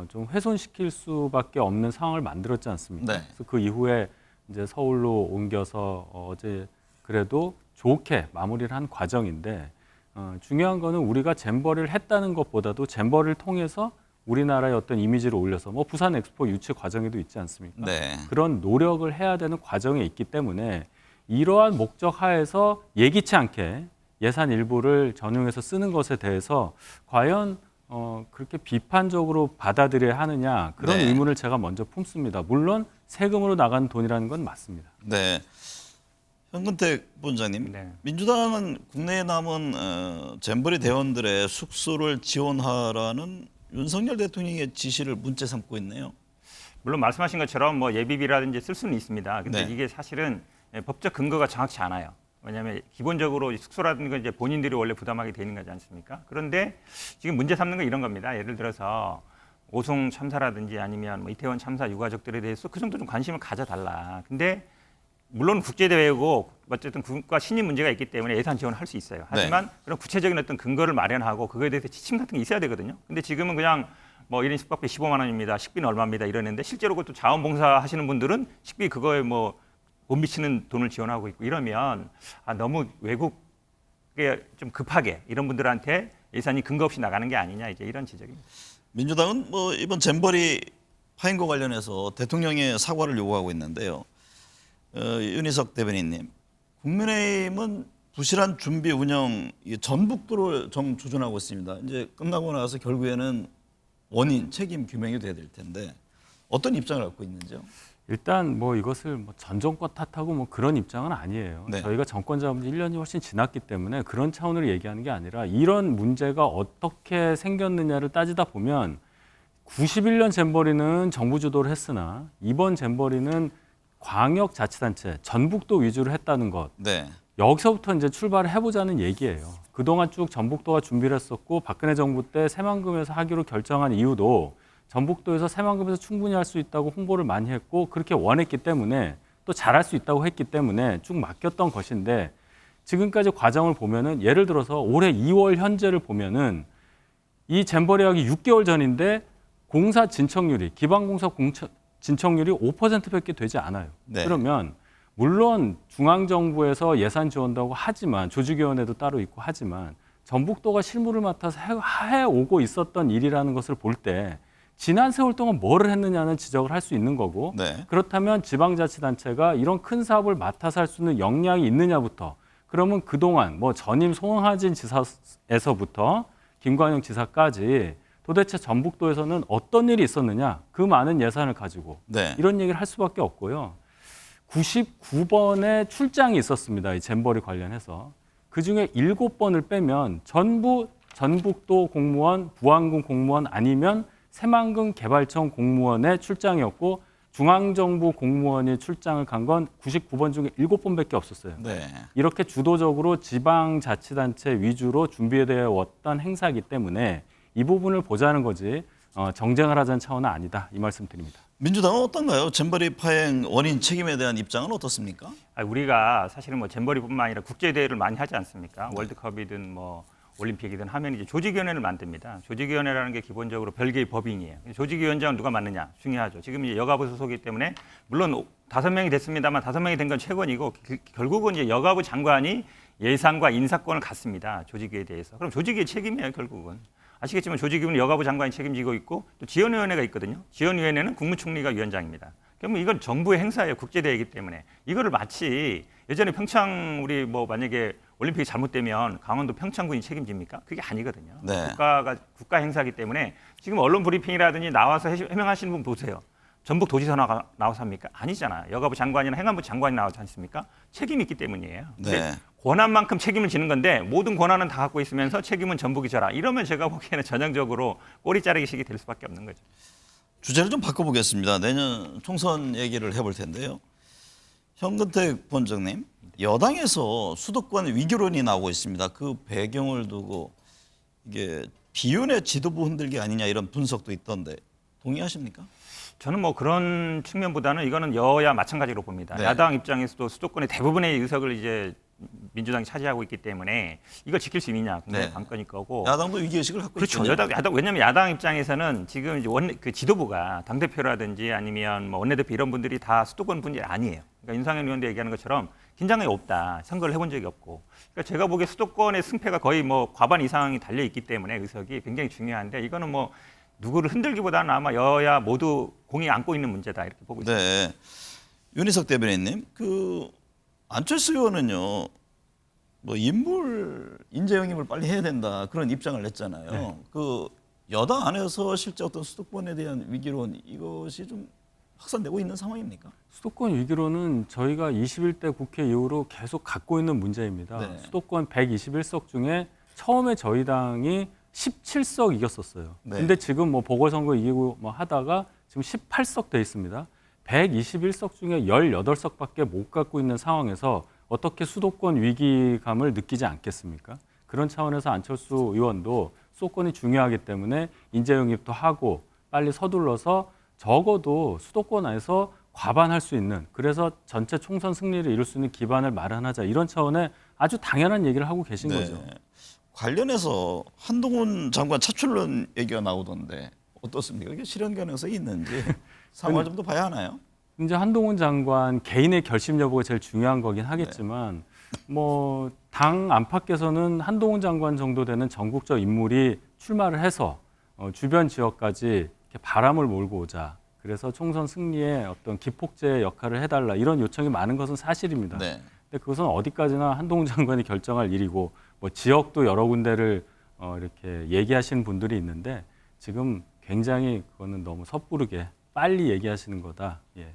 좀 훼손시킬 수밖에 없는 상황을 만들었지 않습니까? 네. 그래서 그 이후에 이제 서울로 옮겨서 어제 그래도 좋게 마무리를 한 과정인데 중요한 거는 우리가 잼버리를 했다는 것보다도 잼버리를 통해서 우리나라의 어떤 이미지를 올려서 뭐 부산 엑스포 유치 과정에도 있지 않습니까? 네. 그런 노력을 해야 되는 과정에 있기 때문에 이러한 목적 하에서 예기치 않게 예산 일부를 전용해서 쓰는 것에 대해서 과연 그렇게 비판적으로 받아들여야 하느냐 그런 네. 의문을 제가 먼저 품습니다. 물론 세금으로 나간 돈이라는 건 맞습니다. 네. 현근택 본장님, 네. 민주당은 국내에 남은 잼버리 대원들의 숙소를 지원하라는 윤석열 대통령의 지시를 문제 삼고 있네요. 물론 말씀하신 것처럼 뭐 예비비라든지 쓸 수는 있습니다. 근데 네. 이게 사실은 법적 근거가 정확치 않아요. 왜냐하면 기본적으로 숙소라든지 건 이제 본인들이 원래 부담하게 되는 거지 않습니까? 그런데 지금 문제 삼는 건 이런 겁니다. 예를 들어서 오송 참사라든지 아니면 뭐 이태원 참사 유가족들에 대해서 그 정도 좀 관심을 가져달라. 근데 물론 국제대회고 어쨌든 국가 신임 문제가 있기 때문에 예산 지원을 할 수 있어요. 하지만 그런 구체적인 어떤 근거를 마련하고 그거에 대해서 지침 같은 게 있어야 되거든요. 근데 지금은 그냥 뭐 1인 숙박비 15만 원입니다. 식비는 얼마입니다. 이러는데 실제로 그것도 자원봉사 하시는 분들은 식비 그거에 뭐 못 미치는 돈을 지원하고 있고 이러면 너무 외국에 좀 급하게 이런 분들한테 예산이 근거 없이 나가는 게 아니냐 이제 이런 지적입니다. 민주당은 뭐 이번 잼버리 파행과 관련해서 대통령의 사과를 요구하고 있는데요. 윤희석 대변인님, 국민의힘은 부실한 준비 운영 전북도를 조준하고 있습니다. 이제 끝나고 나서 결국에는 원인 책임 규명이 돼야 될 텐데 어떤 입장을 갖고 있는지요? 일단 뭐 이것을 뭐 전 정권 탓하고 뭐 그런 입장은 아니에요. 네. 저희가 정권 잡은 지 1년이 훨씬 지났기 때문에 그런 차원으로 얘기하는 게 아니라 이런 문제가 어떻게 생겼느냐를 따지다 보면 91년 잼버리는 정부 주도를 했으나 이번 잼버리는 광역자치단체 전북도 위주로 했다는 것. 네. 여기서부터 이제 출발을 해보자는 얘기예요. 그동안 쭉 전북도가 준비를 했었고 박근혜 정부 때 새만금에서 하기로 결정한 이유도 전북도에서 새만금에서 충분히 할 수 있다고 홍보를 많이 했고 그렇게 원했기 때문에 또 잘할 수 있다고 했기 때문에 쭉 맡겼던 것인데 지금까지 과정을 보면은 예를 들어서 올해 2월 현재를 보면은 이 잼버리 하기 6개월 전인데 공사 진척률이 기반공사 진척률이 5%밖에 되지 않아요. 네. 그러면 물론 중앙정부에서 예산 지원도 하고 하지만 조직위원회도 따로 있고 하지만 전북도가 실무를 맡아서 해오고 있었던 일이라는 것을 볼 때 지난 세월 동안 뭐를 했느냐는 지적을 할 수 있는 거고 네. 그렇다면 지방자치단체가 이런 큰 사업을 맡아서 할 수 있는 역량이 있느냐부터 그러면 그동안 뭐 전임 송하진 지사에서부터 김관영 지사까지 도대체 전북도에서는 어떤 일이 있었느냐, 그 많은 예산을 가지고 네. 이런 얘기를 할 수밖에 없고요. 99번의 출장이 있었습니다. 이 잼버리 관련해서. 그중에 7번을 빼면 전부 전북도 공무원, 부안군 공무원 아니면 새만금 개발청 공무원의 출장이었고 중앙정부 공무원이 출장을 간 건 99번 중에 7번밖에 없었어요. 네. 이렇게 주도적으로 지방자치단체 위주로 준비되어 왔던 행사이기 때문에 이 부분을 보자는 거지 정쟁을 하자는 차원은 아니다. 이 말씀 드립니다. 민주당은 어떤가요? 잼버리 파행 원인 책임에 대한 입장은 어떻습니까? 우리가 사실은 뭐 잼버리뿐만 아니라 국제 대회를 많이 하지 않습니까? 월드컵이든 뭐 올림픽이든 하면 이제 조직위원회를 만듭니다. 조직위원회라는 게 기본적으로 별개의 법인이에요. 조직위원장은 누가 맡느냐 중요하죠. 지금 이제 여가부 소속이기 때문에 물론 5명이 됐습니다만 5명이 된 건 최고이고 결국은 이제 여가부 장관이 예산과 인사권을 갖습니다. 조직위에 대해서. 그럼 조직위의 책임이에요, 결국은. 아시겠지만 조직위는 여가부 장관이 책임지고 있고 또 지원위원회가 있거든요. 지원위원회는 국무총리가 위원장입니다. 그러면 이건 정부의 행사예요. 국제대회이기 때문에. 이거를 마치 예전에 평창 우리 뭐 만약에 올림픽이 잘못되면 강원도 평창군이 책임집니까? 그게 아니거든요. 네. 국가 행사이기 때문에 지금 언론 브리핑이라든지 나와서 해명하시는 분 보세요. 전북 도지사 나와서 합니까? 아니잖아요. 여가부 장관이나 행안부 장관이 나오지 않습니까? 책임이 있기 때문이에요. 네. 권한만큼 책임을 지는 건데 모든 권한은 다 갖고 있으면서 책임은 전북이 져라. 이러면 제가 보기에는 전형적으로 꼬리 자르기식이 될 수밖에 없는 거죠. 주제를 좀 바꿔보겠습니다. 내년 총선 얘기를 해볼 텐데요. 현근택 본정님, 여당에서 수도권 위기론이 나오고 있습니다. 그 배경을 두고 이게 비윤의 지도부 흔들기 아니냐 이런 분석도 있던데 동의하십니까? 저는 뭐 그런 측면보다는 이거는 여야 마찬가지로 봅니다. 네. 야당 입장에서도 수도권의 대부분의 의석을 이제 민주당이 차지하고 있기 때문에 이걸 지킬 수 있느냐 굉장히 네. 관건일 거고. 야당도 위기의식을 갖고 그렇죠. 있죠. 왜냐하면 야당 입장에서는 지금 이제 그 지도부가 당 대표라든지 아니면 뭐 원내대표 이런 분들이 다 수도권 분들이 아니에요. 그러니까 윤상현 의원도 얘기하는 것처럼 긴장감이 없다. 선거를 해본 적이 없고. 그러니까 제가 보기에 수도권의 승패가 거의 뭐 과반 이상이 달려 있기 때문에 의석이 굉장히 중요한데 이거는 뭐 누구를 흔들기보다는 아마 여야 모두 공이 안고 있는 문제다 이렇게 보고 있습니다. 네. 윤희석 대변인님, 그 안철수 의원은요, 뭐 인재 영입을 빨리 해야 된다 그런 입장을 냈잖아요. 네. 그 여당 안에서 실제 어떤 수도권에 대한 위기론 이것이 좀 확산되고 있는 상황입니까? 수도권 위기로는 저희가 21대 국회 이후로 계속 갖고 있는 문제입니다. 네. 수도권 121석 중에 처음에 저희 당이 17석 이겼었어요. 네. 근데 지금 뭐 보궐선거 이기고 뭐 하다가 지금 18석 돼 있습니다. 121석 중에 18석밖에 못 갖고 있는 상황에서 어떻게 수도권 위기감을 느끼지 않겠습니까? 그런 차원에서 안철수 의원도 수도권이 중요하기 때문에 인재 영입도 하고 빨리 서둘러서 적어도 수도권 안에서 과반할 수 있는, 그래서 전체 총선 승리를 이룰 수 있는 기반을 마련하자, 이런 차원의 아주 당연한 얘기를 하고 계신 거죠. 관련해서 한동훈 장관 차출론 얘기가 나오던데 어떻습니까? 이게 실현 가능성이 있는지 상황을 좀 더 봐야 하나요? 이제 한동훈 장관 개인의 결심 여부가 제일 중요한 거긴 하겠지만 뭐 당 안팎에서는 한동훈 장관 정도 되는 전국적 인물이 출마를 해서 주변 지역까지 이렇게 바람을 몰고 오자. 그래서 총선 승리에 어떤 기폭제 역할을 해달라, 이런 요청이 많은 것은 사실입니다. 네. 근데 그것은 어디까지나 한동훈 장관이 결정할 일이고, 뭐 지역도 여러 군데를 이렇게 얘기하시는 분들이 있는데 지금 굉장히 그거는 너무 섣부르게 빨리 얘기하시는 거다. 예.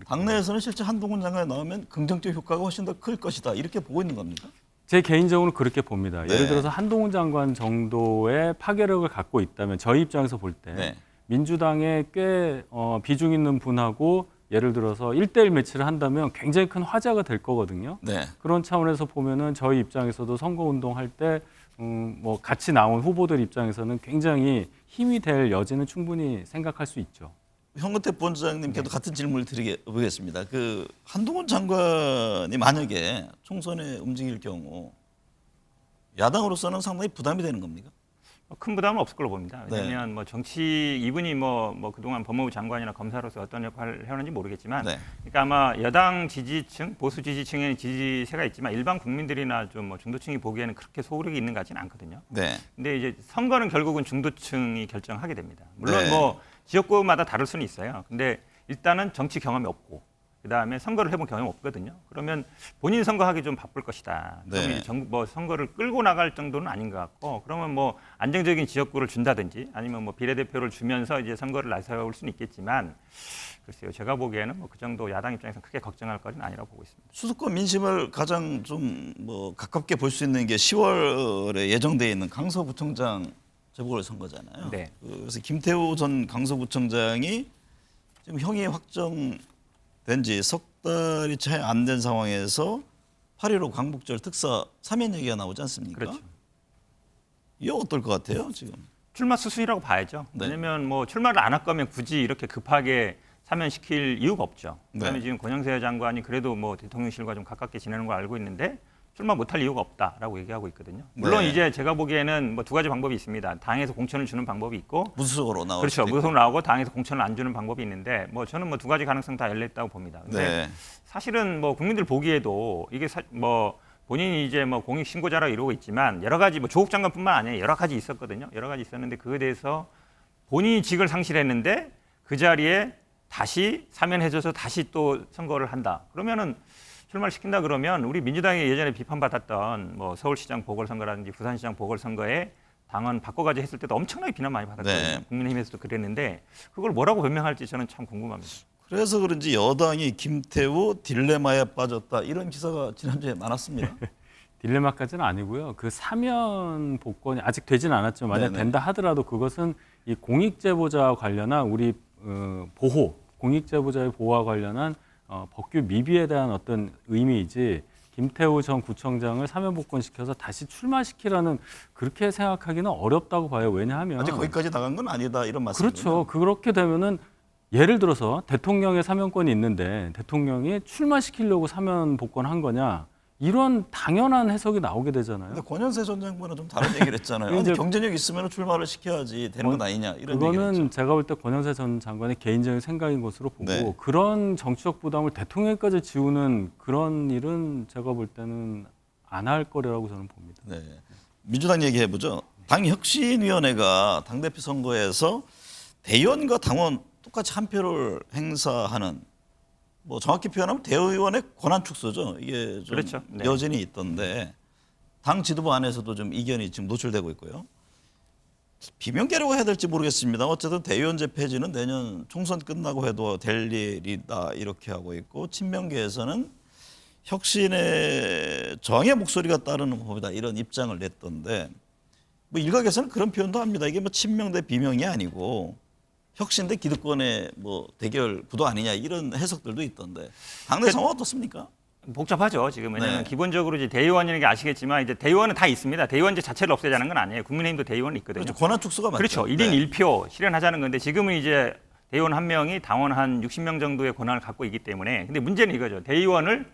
당내에서는 실제 한동훈 장관이 나오면 긍정적 효과가 훨씬 더 클 것이다 이렇게 보고 있는 겁니까? 제 개인적으로 그렇게 봅니다. 네. 예를 들어서 한동훈 장관 정도의 파괴력을 갖고 있다면 저희 입장에서 볼 때 네. 민주당에 꽤 비중 있는 분하고 예를 들어서 1대1 매치를 한다면 굉장히 큰 화제가 될 거거든요. 네. 그런 차원에서 보면은 저희 입장에서도 선거운동 할 때 뭐 같이 나온 후보들 입장에서는 굉장히 힘이 될 여지는 충분히 생각할 수 있죠. 현근택 본부장님께도 같은 질문을 드리겠습니다. 그 한동훈 장관이 만약에 총선에 움직일 경우 야당으로서는 상당히 부담이 되는 겁니까? 큰 부담은 없을 걸로 봅니다. 네. 왜냐하면 뭐 정치 이분이 뭐 그동안 법무부 장관이나 검사로서 어떤 역할을 해오는지 모르겠지만, 네. 그러니까 아마 여당 지지층, 보수 지지층의 지지세가 있지만 일반 국민들이나 좀 뭐 중도층이 보기에는 그렇게 소득이 있는 것 같지는 않거든요. 네. 근데 이제 선거는 결국은 중도층이 결정하게 됩니다. 물론 네. 뭐 지역구마다 다를 수는 있어요. 근데 일단은 정치 경험이 없고 그다음에 선거를 해본 경험이 없거든요. 그러면 본인 선거하기 좀 바쁠 것이다. 그러면 네. 이제 뭐 선거를 끌고 나갈 정도는 아닌 것 같고, 그러면 뭐 안정적인 지역구를 준다든지 아니면 뭐 비례대표를 주면서 이제 선거를 나서올 수는 있겠지만, 글쎄요, 제가 보기에는 뭐 그 정도 야당 입장에서 크게 걱정할 것은 아니라고 보고 있습니다. 수도권 민심을 가장 좀 뭐 가깝게 볼 수 있는 게 10월에 예정돼 있는 강서구청장 재보궐선거잖아요. 네. 그래서 김태우 전 강서구청장이 지금 형이 확정된 지 석 달이 채 안 된 상황에서 8.15 광복절 특사 사면 얘기가 나오지 않습니까? 그렇죠. 이거 어떨 것 같아요, 지금? 출마 수순이라고 봐야죠. 네. 왜냐하면 뭐 출마를 안 할 거면 굳이 이렇게 급하게 사면시킬 이유가 없죠. 그다음에 네. 지금 권영세 장관이 그래도 뭐 대통령실과 좀 가깝게 지내는 걸 알고 있는데 출마 못할 이유가 없다라고 얘기하고 있거든요. 물론 네. 이제 제가 보기에는 뭐 두 가지 방법이 있습니다. 당에서 공천을 주는 방법이 있고, 무소속으로 나올 그렇죠. 수도 있고. 무소속 나오고 당에서 공천을 안 주는 방법이 있는데, 뭐 저는 뭐 두 가지 가능성 다 열려 있다고 봅니다. 근데 네. 사실은 뭐 국민들 보기에도 이게 뭐 본인이 이제 뭐 공익 신고자라 이러고 있지만 여러 가지 뭐 조국 장관뿐만 아니라 여러 가지 있었거든요. 여러 가지 있었는데 그에 대해서 본인이 직을 상실했는데 그 자리에 다시 사면해줘서 다시 또 선거를 한다. 그러면은 출마를 시킨다 그러면 우리 민주당이 예전에 비판받았던 뭐 서울시장 보궐선거라든지 부산시장 보궐선거에 당원 바꿔가지고 했을 때도 엄청나게 비난 많이 받았거든요. 네. 국민의힘에서도 그랬는데 그걸 뭐라고 변명할지 저는 참 궁금합니다. 그래서 그런지 여당이 김태우 딜레마에 빠졌다 이런 기사가 지난주에 많았습니다. 딜레마까지는 아니고요. 그 사면 복권이 아직 되지는 않았지만 만약 네네. 된다 하더라도 그것은 이 공익제보자와 관련한 우리 보호, 공익제보자의 보호와 관련한 법규 미비에 대한 어떤 의미이지 김태우 전 구청장을 사면 복권시켜서 다시 출마시키라는 그렇게 생각하기는 어렵다고 봐요. 왜냐하면 아직 거기까지 나간 건 아니다 이런 말씀이죠. 그렇죠. 그렇게 되면은 예를 들어서 대통령의 사면권이 있는데 대통령이 출마시키려고 사면 복권한 거냐 이런 당연한 해석이 나오게 되잖아요. 근데 권현세 전 장관은 좀 다른 얘기를 했잖아요. 아니, 이제 경쟁력 있으면 출마를 시켜야지 되는 건 아니냐 이런 얘기를 그거는 했죠. 제가 볼 때 권영세 전 장관의 개인적인 생각인 것으로 보고 네. 그런 정치적 부담을 대통령까지 지우는 그런 일은 제가 볼 때는 안 할 거라고 저는 봅니다. 네. 민주당 얘기해 보죠. 당혁신위원회가 당대표 선거에서 대의원과 당원 똑같이 한 표를 행사하는 뭐 정확히 표현하면 대의원의 권한 축소죠. 이게 좀 그렇죠. 네. 여전히 있던데 당 지도부 안에서도 좀 이견이 지금 노출되고 있고요. 비명계라고 해야 될지 모르겠습니다. 어쨌든 대의원제 폐지는 내년 총선 끝나고 해도 될 일이다 이렇게 하고 있고 친명계에서는 혁신의 저항의 목소리가 따르는 법이다 이런 입장을 냈던데 뭐 일각에서는 그런 표현도 합니다. 이게 뭐 친명 대 비명이 아니고 혁신 대 기득권의 뭐 대결 구도 아니냐 이런 해석들도 있던데 당내 상황 어떻습니까? 복잡하죠 지금. 왜냐하면 네. 기본적으로 이제 대의원이라는 게 아시겠지만 이제 대의원은 다 있습니다. 대의원제 자체를 없애자는 건 아니에요. 국민의힘도 대의원이 있거든요. 그렇죠. 권한 축소가 맞죠. 그렇죠. 1인 1표 실현하자는 건데 지금은 이제 대의원 한 명이 당원 한 60명 정도의 권한을 갖고 있기 때문에 근데 문제는 이거죠. 대의원을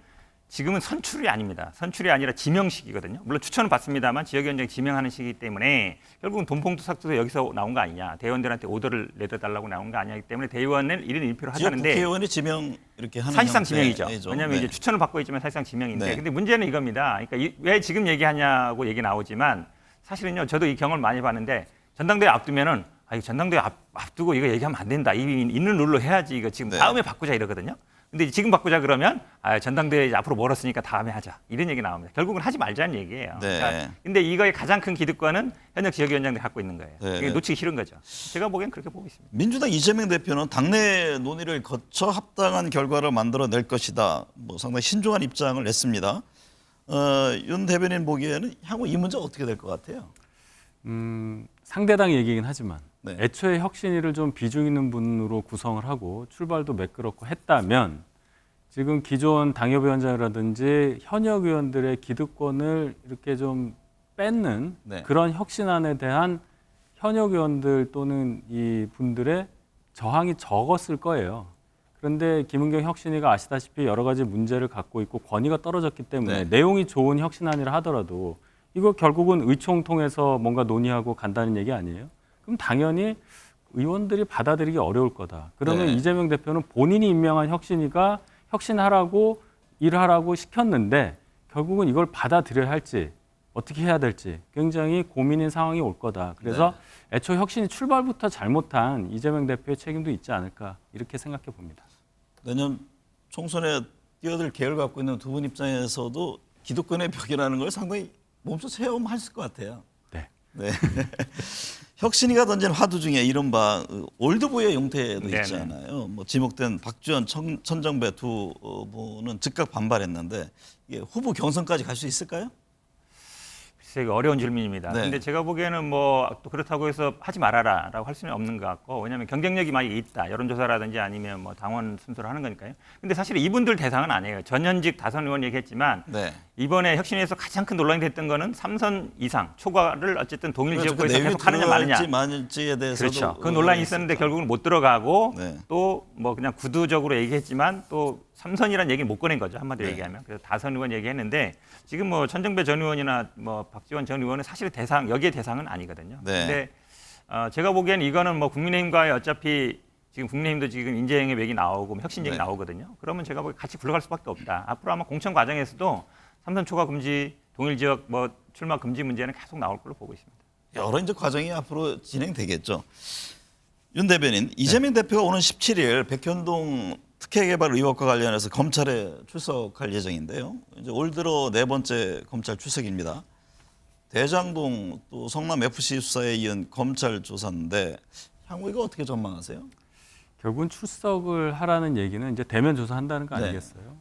지금은 선출이 아닙니다. 선출이 아니라 지명식이거든요. 물론 추천은 받습니다만 지역위원장이 지명하는 시기이기 때문에 결국은 돈봉투 삭제도 여기서 나온 거 아니냐. 대의원들한테 오더를 내려달라고 나온 거 아니기 때문에 대의원을 1인 1표로 지역 하자는데 국회의원이 지명 이렇게 하는 사실상 형태죠. 지명이죠. 왜냐하면 네. 이제 추천을 받고 있지만 사실상 지명인데 네. 근데 문제는 이겁니다. 그러니까 왜 지금 얘기하냐고 얘기 나오지만 사실은요. 저도 이 경험을 많이 봤는데 전당대회 앞두면은 이거 전당대회 앞두고 이거 얘기하면 안 된다. 있는 룰로 해야지. 이거 지금 네. 다음에 바꾸자 이러거든요. 근데 지금 바꾸자 그러면 전당대회 이제 앞으로 멀었으니까 다음에 하자. 이런 얘기 나옵니다. 결국은 하지 말자는 얘기예요. 네. 그러니까 근데 이거의 가장 큰 기득권은 현역 지역위원장들이 갖고 있는 거예요. 네. 이게 놓치기 싫은 거죠. 제가 보기엔 그렇게 보고 있습니다. 민주당 이재명 대표는 당내 논의를 거쳐 합당한 결과를 만들어낼 것이다. 뭐 상당히 신중한 입장을 냈습니다. 윤 대변인 보기에는 향후 이 문제 어떻게 될 것 같아요? 상대당 얘기긴 하지만 네. 애초에 혁신위를 좀 비중 있는 분으로 구성을 하고 출발도 매끄럽고 했다면 지금 기존 당협위원장이라든지 현역 의원들의 기득권을 이렇게 좀 뺏는 네. 그런 혁신안에 대한 현역 의원들 또는 이 분들의 저항이 적었을 거예요. 그런데 김은경 혁신위가 아시다시피 여러 가지 문제를 갖고 있고 권위가 떨어졌기 때문에 네. 내용이 좋은 혁신안이라 하더라도 이거 결국은 의총 통해서 뭔가 논의하고 간다는 얘기 아니에요? 그럼 당연히 의원들이 받아들이기 어려울 거다. 그러면 네. 이재명 대표는 본인이 임명한 혁신위가 혁신하라고 일하라고 시켰는데 결국은 이걸 받아들여야 할지 어떻게 해야 될지 굉장히 고민인 상황이 올 거다. 그래서 애초 혁신이 출발부터 잘못한 이재명 대표의 책임도 있지 않을까 이렇게 생각해 봅니다. 내년 총선에 뛰어들 계획을 갖고 있는 두 분 입장에서도 기득권의 벽이라는 걸 상당히 몸소 체험하실 것 같아요. 네. 네. 혁신이가 던진 화두 중에 이른바 올드보이의 용태도 네네. 있잖아요. 뭐 지목된 박지원, 천정배 두 분은 즉각 반발했는데 이게 후보 경선까지 갈 수 있을까요? 글쎄 어려운 질문입니다. 네. 근데 제가 보기에는 뭐 또 그렇다고 해서 하지 말아라라고 할 수는 없는 것 같고, 왜냐하면 경쟁력이 많이 있다. 여론조사라든지 아니면 뭐 당원 순서를 하는 거니까요. 근데 사실 이분들 대상은 아니에요. 전현직 다선 의원 얘기했지만 네. 이번에 혁신에서 가장 큰 논란이 됐던 거는 3선 이상 초과를 어쨌든 동일 그렇죠. 지역구에서 계속 하느냐 마느냐. 말지에 대해서도 그렇죠. 그 논란이 있었는데 결국은 못 들어가고 네. 또 뭐 그냥 구두적으로 얘기했지만 또 3선이라는 얘기를 못 꺼낸 거죠. 한마디로 네. 얘기하면. 그래서 다선 의원 얘기했는데 지금 뭐 천정배 전 의원이나 뭐 박지원 전 의원은 사실 여기에 대상은 아니거든요. 네. 근데 제가 보기엔 이거는 뭐 국민의힘과의 어차피 지금 국민의힘도 지금 인재영의 맥이 나오고 뭐 혁신쟁이 네. 나오거든요. 그러면 제가 보기엔 같이 굴러갈 수밖에 없다. 앞으로 아마 공천 과정에서도 3선 초과 금지, 동일 지역 뭐 출마 금지 문제는 계속 나올 걸로 보고 있습니다. 여러 이제 과정이 앞으로 진행되겠죠. 윤 대변인, 이재명 대표가 오는 17일 백현동 특혜개발 의혹과 관련해서 검찰에 출석할 예정인데요. 이제 올 들어 네 번째 검찰 출석입니다. 대장동 또 성남 FC 수사에 이은 검찰 조사인데 향후 이거 어떻게 전망하세요? 결국은 출석을 하라는 얘기는 이제 대면 조사한다는 거 네. 아니겠어요?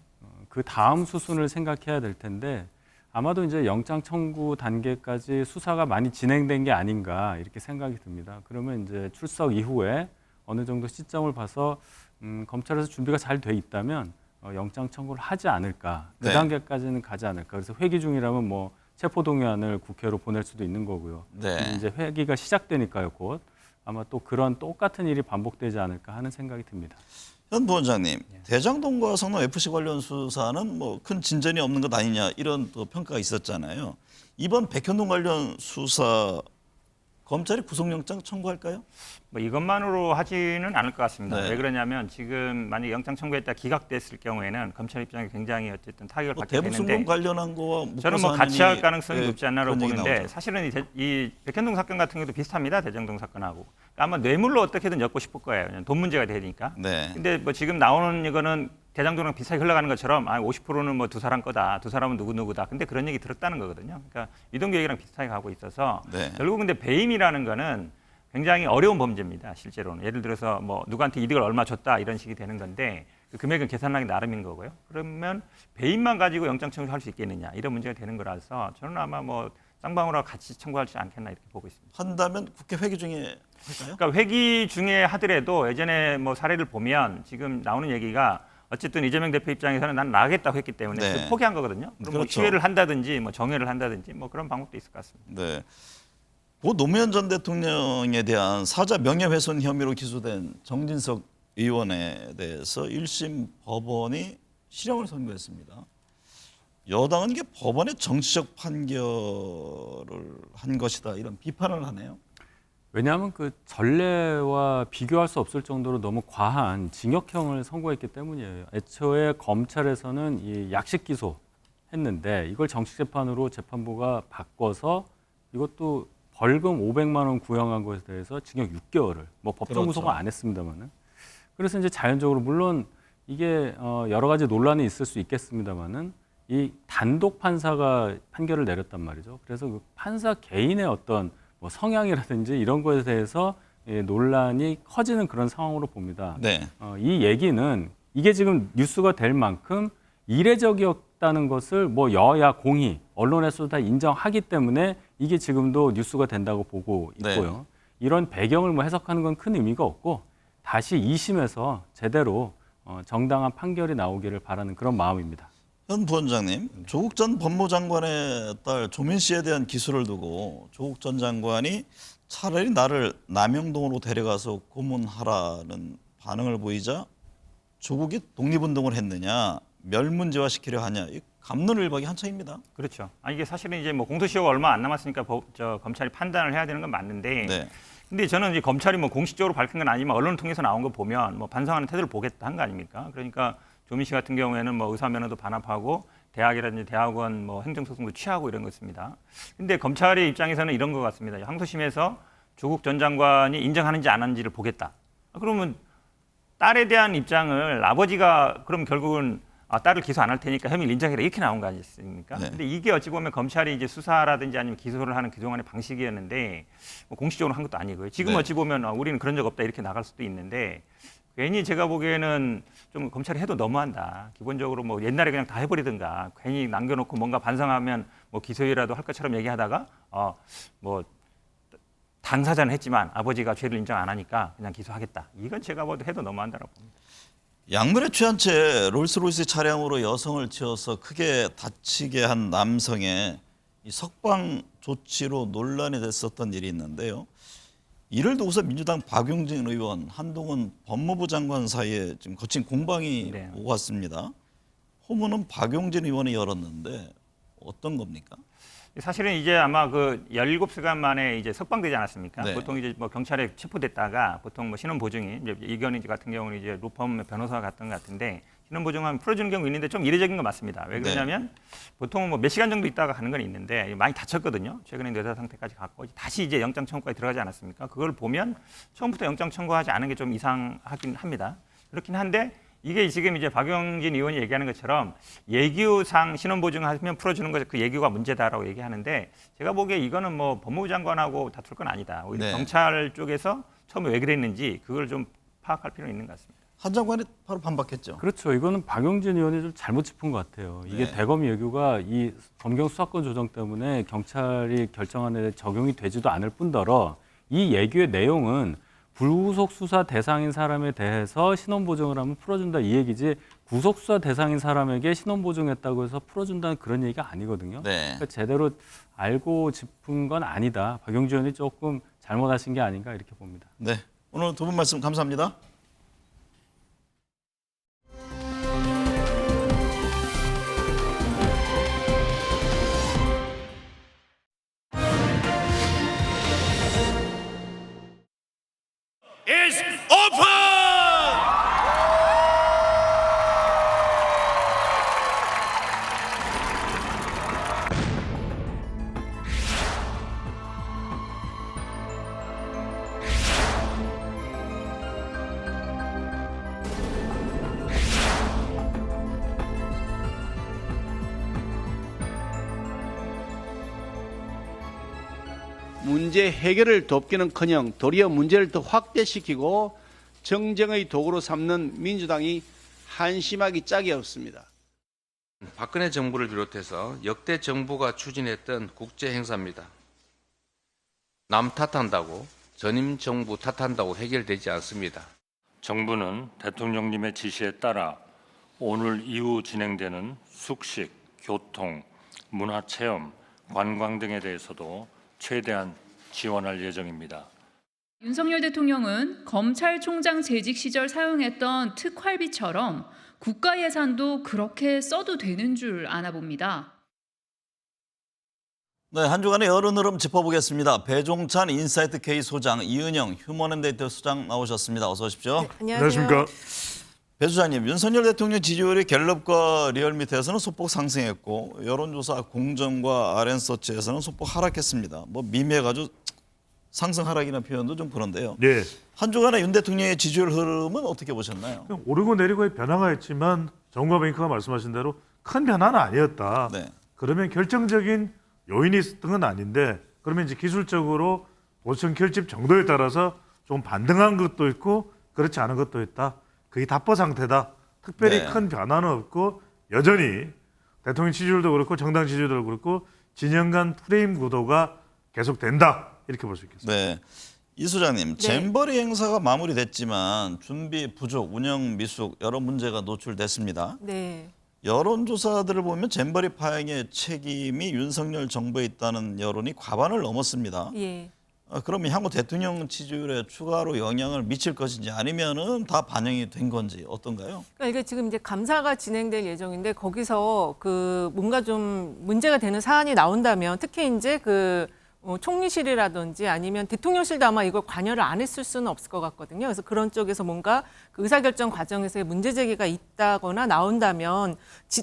그 다음 수순을 생각해야 될 텐데 아마도 이제 영장 청구 단계까지 수사가 많이 진행된 게 아닌가 이렇게 생각이 듭니다. 그러면 이제 출석 이후에 어느 정도 시점을 봐서 검찰에서 준비가 잘 돼 있다면 영장 청구를 하지 않을까. 그 네. 단계까지는 가지 않을까. 그래서 회기 중이라면 뭐 체포동의안을 국회로 보낼 수도 있는 거고요. 네. 이제 회기가 시작되니까요, 곧. 아마 또 그런 똑같은 일이 반복되지 않을까 하는 생각이 듭니다. 현 부원장님, 대장동과 성남 FC 관련 수사는 뭐 큰 진전이 없는 것 아니냐 이런 또 평가가 있었잖아요. 이번 백현동 관련 수사 검찰이 구속영장 청구할까요? 뭐 이것만으로 하지는 않을 것 같습니다. 네. 왜 그러냐면 지금 만약 영장 청구했다 기각됐을 경우에는 검찰 입장이 굉장히 어쨌든 타격을 뭐 받게 대북 되는데 송금 관련한 거와 저는 뭐 묶어서 같이 하느니, 할 가능성이 예, 높지 않나라고 그런 얘기 보는데 나오죠. 사실은 이 백현동 사건 같은 경우도 비슷합니다. 대장동 사건하고 아마 뇌물로 어떻게든 엮고 싶을 거예요. 그냥 돈 문제가 되니까. 네. 근데 뭐 지금 나오는 이거는 대장동이랑 비슷하게 흘러가는 것처럼 50%는 뭐 두 사람 거다. 두 사람은 누구누구다. 근데 그런 얘기 들었다는 거거든요. 그러니까 이동규 얘기랑 비슷하게 가고 있어서 네. 결국 근데 배임이라는 거는 굉장히 어려운 범죄입니다. 실제로는. 예를 들어서 뭐 누구한테 이득을 얼마 줬다 이런 식이 되는 건데 그 금액은 계산하기 나름인 거고요. 그러면 배임만 가지고 영장 청구할 수 있겠느냐 이런 문제가 되는 거라서 저는 아마 뭐 쌍방울하고 같이 청구하지 않겠나 이렇게 보고 있습니다. 한다면 국회 회기 중에 할까요? 그러니까 회기 중에 하더라도 예전에 뭐 사례를 보면 지금 나오는 얘기가 어쨌든 이재명 대표 입장에서는 난 나가겠다고 했기 때문에 네. 그걸 포기한 거거든요. 그럼 뭐 그렇죠. 시위를 한다든지 뭐 정회를 한다든지 뭐 그런 방법도 있을 것 같습니다. 네. 고 노무현 전 대통령에 대한 사자 명예훼손 혐의로 기소된 정진석 의원에 대해서 1심 법원이 실형을 선고했습니다. 여당은 이게 법원의 정치적 판결을 한 것이다 이런 비판을 하네요. 왜냐하면 그 전례와 비교할 수 없을 정도로 너무 과한 징역형을 선고했기 때문이에요. 애초에 검찰에서는 이 약식 기소했는데 이걸 정식 재판으로 재판부가 바꿔서 이것도 벌금 500만 원 구형한 것에 대해서 징역 6개월을 뭐 법정 그렇죠. 구속은 안 했습니다만은 그래서 이제 자연적으로 물론 이게 여러 가지 논란이 있을 수 있겠습니다만은 이 단독 판사가 판결을 내렸단 말이죠. 그래서 그 판사 개인의 어떤 뭐 성향이라든지 이런 것에 대해서 논란이 커지는 그런 상황으로 봅니다. 네. 이 얘기는 이게 지금 뉴스가 될 만큼 이례적이었다는 것을 뭐 여야 공히 언론에서도 다 인정하기 때문에 이게 지금도 뉴스가 된다고 보고 있고요. 네. 이런 배경을 뭐 해석하는 건 큰 의미가 없고 다시 2심에서 제대로 정당한 판결이 나오기를 바라는 그런 마음입니다. 현 부원장님, 조국 전 법무장관의 딸 조민 씨에 대한 기소를 두고 조국 전 장관이 차라리 나를 남영동으로 데려가서 고문하라는 반응을 보이자 조국이 독립운동을 했느냐, 멸문제화시키려 하냐, 이 갑론을박이 한창입니다. 그렇죠. 이게 사실은 이제 뭐 공소시효가 얼마 안 남았으니까 검찰이 판단을 해야 되는 건 맞는데 네. 근데 저는 이제 검찰이 뭐 공식적으로 밝힌 건 아니지만 언론을 통해서 나온 거 보면 뭐 반성하는 태도를 보겠다 한 거 아닙니까? 그러니까 조민 씨 같은 경우에는 뭐 의사 면허도 반납하고 대학이라든지 대학원 뭐 행정소송도 취하고 이런 거 있습니다. 근데 검찰의 입장에서는 이런 것 같습니다. 항소심에서 조국 전 장관이 인정하는지 안 하는지를 보겠다. 그러면 딸에 대한 입장을 아버지가 그럼 결국은 딸을 기소 안 할 테니까 혐의를 인정해라 이렇게 나온 거 아니겠습니까? 네. 근데 이게 어찌 보면 검찰이 이제 수사라든지 아니면 기소를 하는 그동안의 방식이었는데 뭐 공식적으로 한 것도 아니고요. 지금 네. 어찌 보면 우리는 그런 적 없다 이렇게 나갈 수도 있는데 괜히 제가 보기에는 좀 검찰이 해도 너무한다. 기본적으로 뭐 옛날에 그냥 다 해버리든가 괜히 남겨놓고 뭔가 반성하면 뭐 기소유예라도 할 것처럼 얘기하다가 뭐 당사자는 했지만 아버지가 죄를 인정 안 하니까 그냥 기소하겠다. 이건 제가 봐도 해도 너무한다라고 봅니다. 약물에 취한 채 롤스로이스 차량으로 여성을 치어서 크게 다치게 한 남성의 이 석방 조치로 논란이 됐었던 일이 있는데요. 이를 두고서 민주당 박용진 의원, 한동훈 법무부 장관 사이에 지금 거친 공방이 네. 오고 왔습니다. 호문은 박용진 의원이 열었는데 어떤 겁니까? 사실은 이제 아마 그 17시간 만에 이제 석방되지 않았습니까? 네. 보통 이제 뭐 경찰에 체포됐다가 보통 뭐 신원 보증이 이제 이건희 같은 경우는 이제 로펌 변호사가 갔던 것 같은데 신원 보증하면 풀어주는 경우 있는데 좀 이례적인 거 맞습니다. 왜 그러냐면 보통은 뭐 몇 시간 정도 있다가 가는 건 있는데 많이 다쳤거든요. 최근에 뇌사 상태까지 갔고 다시 이제 영장 청구까지 들어가지 않았습니까? 그걸 보면 처음부터 영장 청구하지 않은 게 좀 이상하긴 합니다. 그렇긴 한데 이게 지금 이제 박용진 의원이 얘기하는 것처럼 예규상 신원 보증하면 풀어주는 거 그 예규가 문제다라고 얘기하는데 제가 보기에 이거는 뭐 법무부 장관하고 다툴 건 아니다. 오히려 네. 경찰 쪽에서 처음에 왜 그랬는지 그걸 좀 파악할 필요는 있는 것 같습니다. 한 장관이 바로 반박했죠. 그렇죠. 이거는 박용진 의원이 좀 잘못 짚은 것 같아요. 이게 네. 대검 예규가 이 검경 수사권 조정 때문에 경찰이 결정안에 적용이 되지도 않을 뿐더러 이 예규의 내용은 불구속 수사 대상인 사람에 대해서 신원 보증을 하면 풀어준다 이 얘기지 구속 수사 대상인 사람에게 신원 보증했다고 해서 풀어준다는 그런 얘기가 아니거든요. 네. 그러니까 제대로 알고 짚은 건 아니다. 박용진 의원이 조금 잘못하신 게 아닌가 이렇게 봅니다. 네. 오늘 두 분 말씀 감사합니다. is open! 문제 해결을 돕기는커녕 도리어 문제를 더 확대시키고 정쟁의 도구로 삼는 민주당이 한심하기 짝이 없습니다. 박근혜 정부를 비롯해서 역대 정부가 추진했던 국제 행사입니다. 남 탓한다고 전임 정부 탓한다고 해결되지 않습니다. 정부는 대통령님의 지시에 따라 오늘 이후 진행되는 숙식, 교통, 문화체험, 관광 등에 대해서도 최대한 지원할 예정입니다. 윤석열 대통령은 검찰총장 재직 시절 사용했던 특활비처럼 국가 예산도 그렇게 써도 되는 줄 아나 봅니다. 네, 한 주간의 여론 흐름 짚어보겠습니다. 배종찬 인사이트 K 소장, 이은영 휴먼앤데이터 소장 나오셨습니다. 어서 오십시오. 네, 안녕하십니까. 배 소장님, 윤석열 대통령 지지율이 갤럽과 리얼미터에서는 소폭 상승했고 여론조사 공정과 RN서치에서는 소폭 하락했습니다. 뭐 미미해가지고 상승 하락이라는 표현도 좀 그런데요. 네. 한 주간의 윤 대통령의 지지율 흐름은 어떻게 보셨나요? 오르고 내리고의 변화가 있지만 정과 뱅크가 말씀하신 대로 큰 변화는 아니었다. 네. 그러면 결정적인 요인이 있었던 건 아닌데 그러면 이제 기술적으로 오천 결집 정도에 따라서 좀 반등한 것도 있고 그렇지 않은 것도 있다. 그게 답보 상태다. 특별히 네. 큰 변화는 없고 여전히 대통령 지지율도 그렇고 정당 지지율도 그렇고 진영 간 프레임 구도가 계속된다. 이렇게 볼 수 있겠습니다. 네. 이 소장님, 잼버리 행사가 마무리됐지만 준비 부족, 운영 미숙 여러 문제가 노출됐습니다. 네. 여론조사들을 보면 잼버리 파행의 책임이 윤석열 정부에 있다는 여론이 과반을 넘었습니다. 예. 그러면 향후 대통령 지지율에 추가로 영향을 미칠 것인지 아니면은 다 반영이 된 건지 어떤가요? 그러니까 이게 지금 이제 감사가 진행될 예정인데 거기서 그 뭔가 좀 문제가 되는 사안이 나온다면 특히 이제 그 총리실이라든지 아니면 대통령실도 아마 이걸 관여를 안 했을 수는 없을 것 같거든요. 그래서 그런 쪽에서 뭔가 그 의사결정 과정에서의 문제 제기가 있다거나 나온다면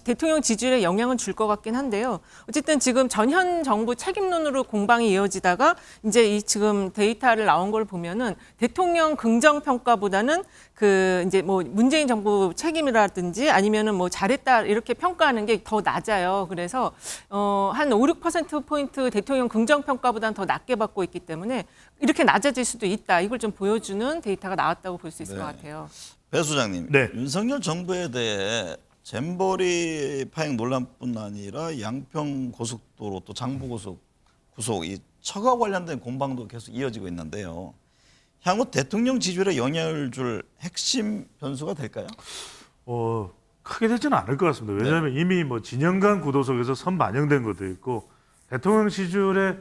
대통령 지지율에 영향을 줄 것 같긴 한데요. 어쨌든 지금 전현 정부 책임론으로 공방이 이어지다가 이제 이 지금 데이터를 나온 걸 보면은 대통령 긍정 평가보다는 그 그 이제 뭐 문재인 정부 책임이라든지 아니면은 뭐 잘했다 이렇게 평가하는 게 더 낮아요. 그래서 한 5, 6%포인트 대통령 긍정 평가보다는 더 낮게 받고 있기 때문에 이렇게 낮아질 수도 있다. 이걸 좀 보여주는 데이터가 나왔다고 볼 수 있을 것 같아요. 배 소장님, 네. 윤석열 정부에 대해 잼버리 파행 논란뿐 아니라 양평 고속도로 또 장부 구속 이 처가 관련된 공방도 계속 이어지고 있는데요. 향후 대통령 지지율에 영향을 줄 핵심 변수가 될까요? 크게 되지는 않을 것 같습니다. 왜냐하면 이미 뭐 진영 간 구도 속에서 선 반영된 것도 있고 대통령 지지율에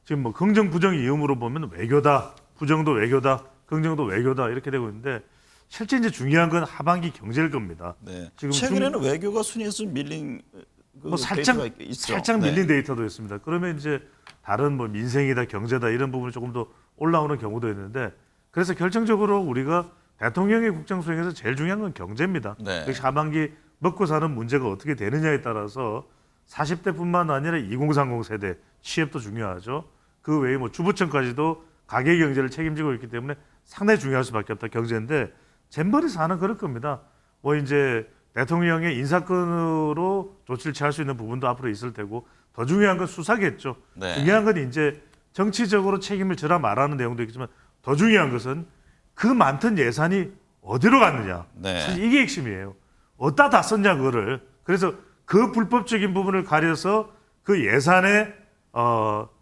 지금 뭐 긍정 부정 이음으로 보면 외교다, 부정도 외교다, 긍정도 외교다 이렇게 되고 있는데 실제 이제 중요한 건 하반기 경제일 겁니다. 네. 지금 최근에는 외교가 순위에서 밀린 뭐 살짝 네. 밀린 데이터도 있습니다. 그러면 이제 다른 뭐 민생이다, 경제다 이런 부분이 조금 더 올라오는 경우도 있는데 그래서 결정적으로 우리가 대통령의 국정 수행에서 제일 중요한 건 경제입니다. 네. 역시 하반기 먹고 사는 문제가 어떻게 되느냐에 따라서 40대뿐만 아니라 2030 세대 취업도 중요하죠. 그 외에 뭐 주부층까지도 가계 경제를 책임지고 있기 때문에 상당히 중요할 수밖에 없다 경제인데 잼버리 사안은 그럴 겁니다. 뭐 이제 대통령의 인사권으로 조치를 취할 수 있는 부분도 앞으로 있을 테고 더 중요한 건 수사겠죠. 네. 중요한 건 이제 정치적으로 책임을 져라 말하는 내용도 있지만 더 중요한 것은 그 많던 예산이 어디로 갔느냐. 네. 사실 이게 핵심이에요. 어디다 다 썼냐 그거를. 그래서 그 불법적인 부분을 가려서 그 예산에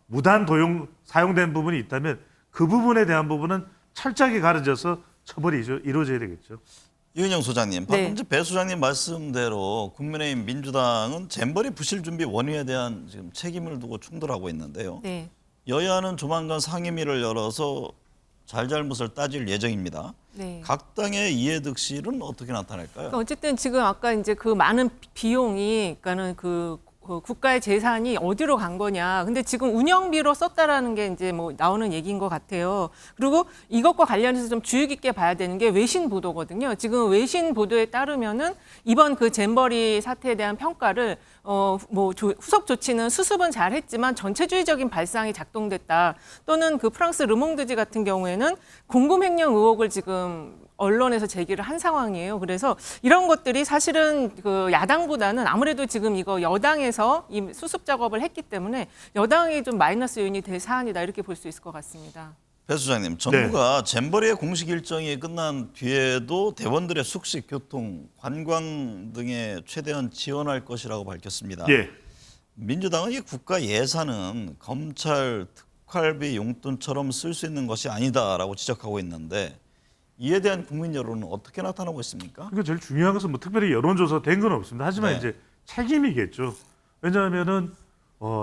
무단 도용 사용된 부분이 있다면 그 부분에 대한 부분은 철저하게 가려져서 처벌이 이루어져야 되겠죠. 이은영 소장님, 방금 네. 이제 배 소장님 말씀대로 국민의힘 민주당은 잼버리 부실 준비 원인에 대한 지금 책임을 두고 충돌하고 있는데요. 네. 여야는 조만간 상임위를 열어서 잘잘못을 따질 예정입니다. 네. 각 당의 이해득실은 어떻게 나타날까요? 그러니까 어쨌든 지금 아까 이제 그 많은 비용이 그러니까는 그 국가의 재산이 어디로 간 거냐. 근데 지금 운영비로 썼다라는 게 이제 뭐 나오는 얘기인 것 같아요. 그리고 이것과 관련해서 좀 주의 깊게 봐야 되는 게 외신 보도거든요. 지금 외신 보도에 따르면은 이번 그 잼버리 사태에 대한 평가를 후속 조치는 수습은 잘했지만 전체주의적인 발상이 작동됐다. 또는 그 프랑스 르몽드지 같은 경우에는 공금 횡령 의혹을 지금 언론에서 제기를 한 상황이에요. 그래서 이런 것들이 사실은 그 야당보다는 아무래도 지금 이거 여당에서 이 수습 작업을 했기 때문에 여당이 좀 마이너스 요인이 될 사안이다 이렇게 볼 수 있을 것 같습니다. 배 소장님, 정부가 잼버리의 공식 일정이 끝난 뒤에도 대원들의 숙식, 교통, 관광 등에 최대한 지원할 것이라고 밝혔습니다. 예. 민주당은 이 국가 예산은 검찰 특활비 용돈처럼 쓸 수 있는 것이 아니다라고 지적하고 있는데 이에 대한 국민 여론은 어떻게 나타나고 있습니까? 그러니까 제일 중요한 것은 뭐 특별히 여론조사 된 건 없습니다. 하지만 네. 이제 책임이겠죠. 왜냐하면은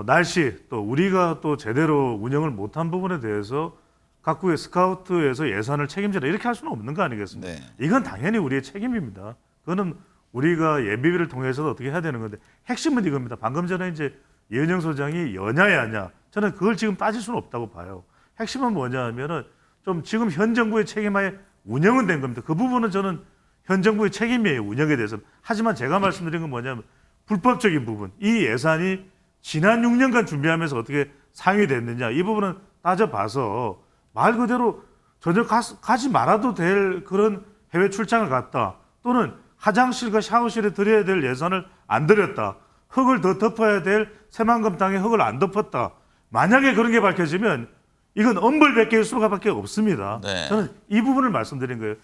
날씨 또 우리가 또 제대로 운영을 못한 부분에 대해서 각국의 스카우트에서 예산을 책임지라 이렇게 할 수는 없는 거 아니겠습니까? 네. 이건 당연히 우리의 책임입니다. 그거는 우리가 예비비를 통해서 어떻게 해야 되는 건데 핵심은 이겁니다. 방금 전에 이제 이은영 소장이 여냐 야냐 저는 그걸 지금 따질 수는 없다고 봐요. 핵심은 뭐냐 하면은 좀 지금 현 정부의 책임하에 운영은 된 겁니다. 그 부분은 저는 현 정부의 책임이에요. 운영에 대해서는. 하지만 제가 말씀드린 건 뭐냐면 불법적인 부분. 이 예산이 지난 6년간 준비하면서 어떻게 상의됐느냐. 이 부분은 따져봐서 말 그대로 전혀 가지 말아도 될 그런 해외 출장을 갔다. 또는 화장실과 샤워실에 들여야 될 예산을 안 들였다. 흙을 더 덮어야 될 새만금 땅에 흙을 안 덮었다. 만약에 그런 게 밝혀지면 이건 엄벌백계일 수밖에 없습니다. 네. 저는 이 부분을 말씀드린 거예요.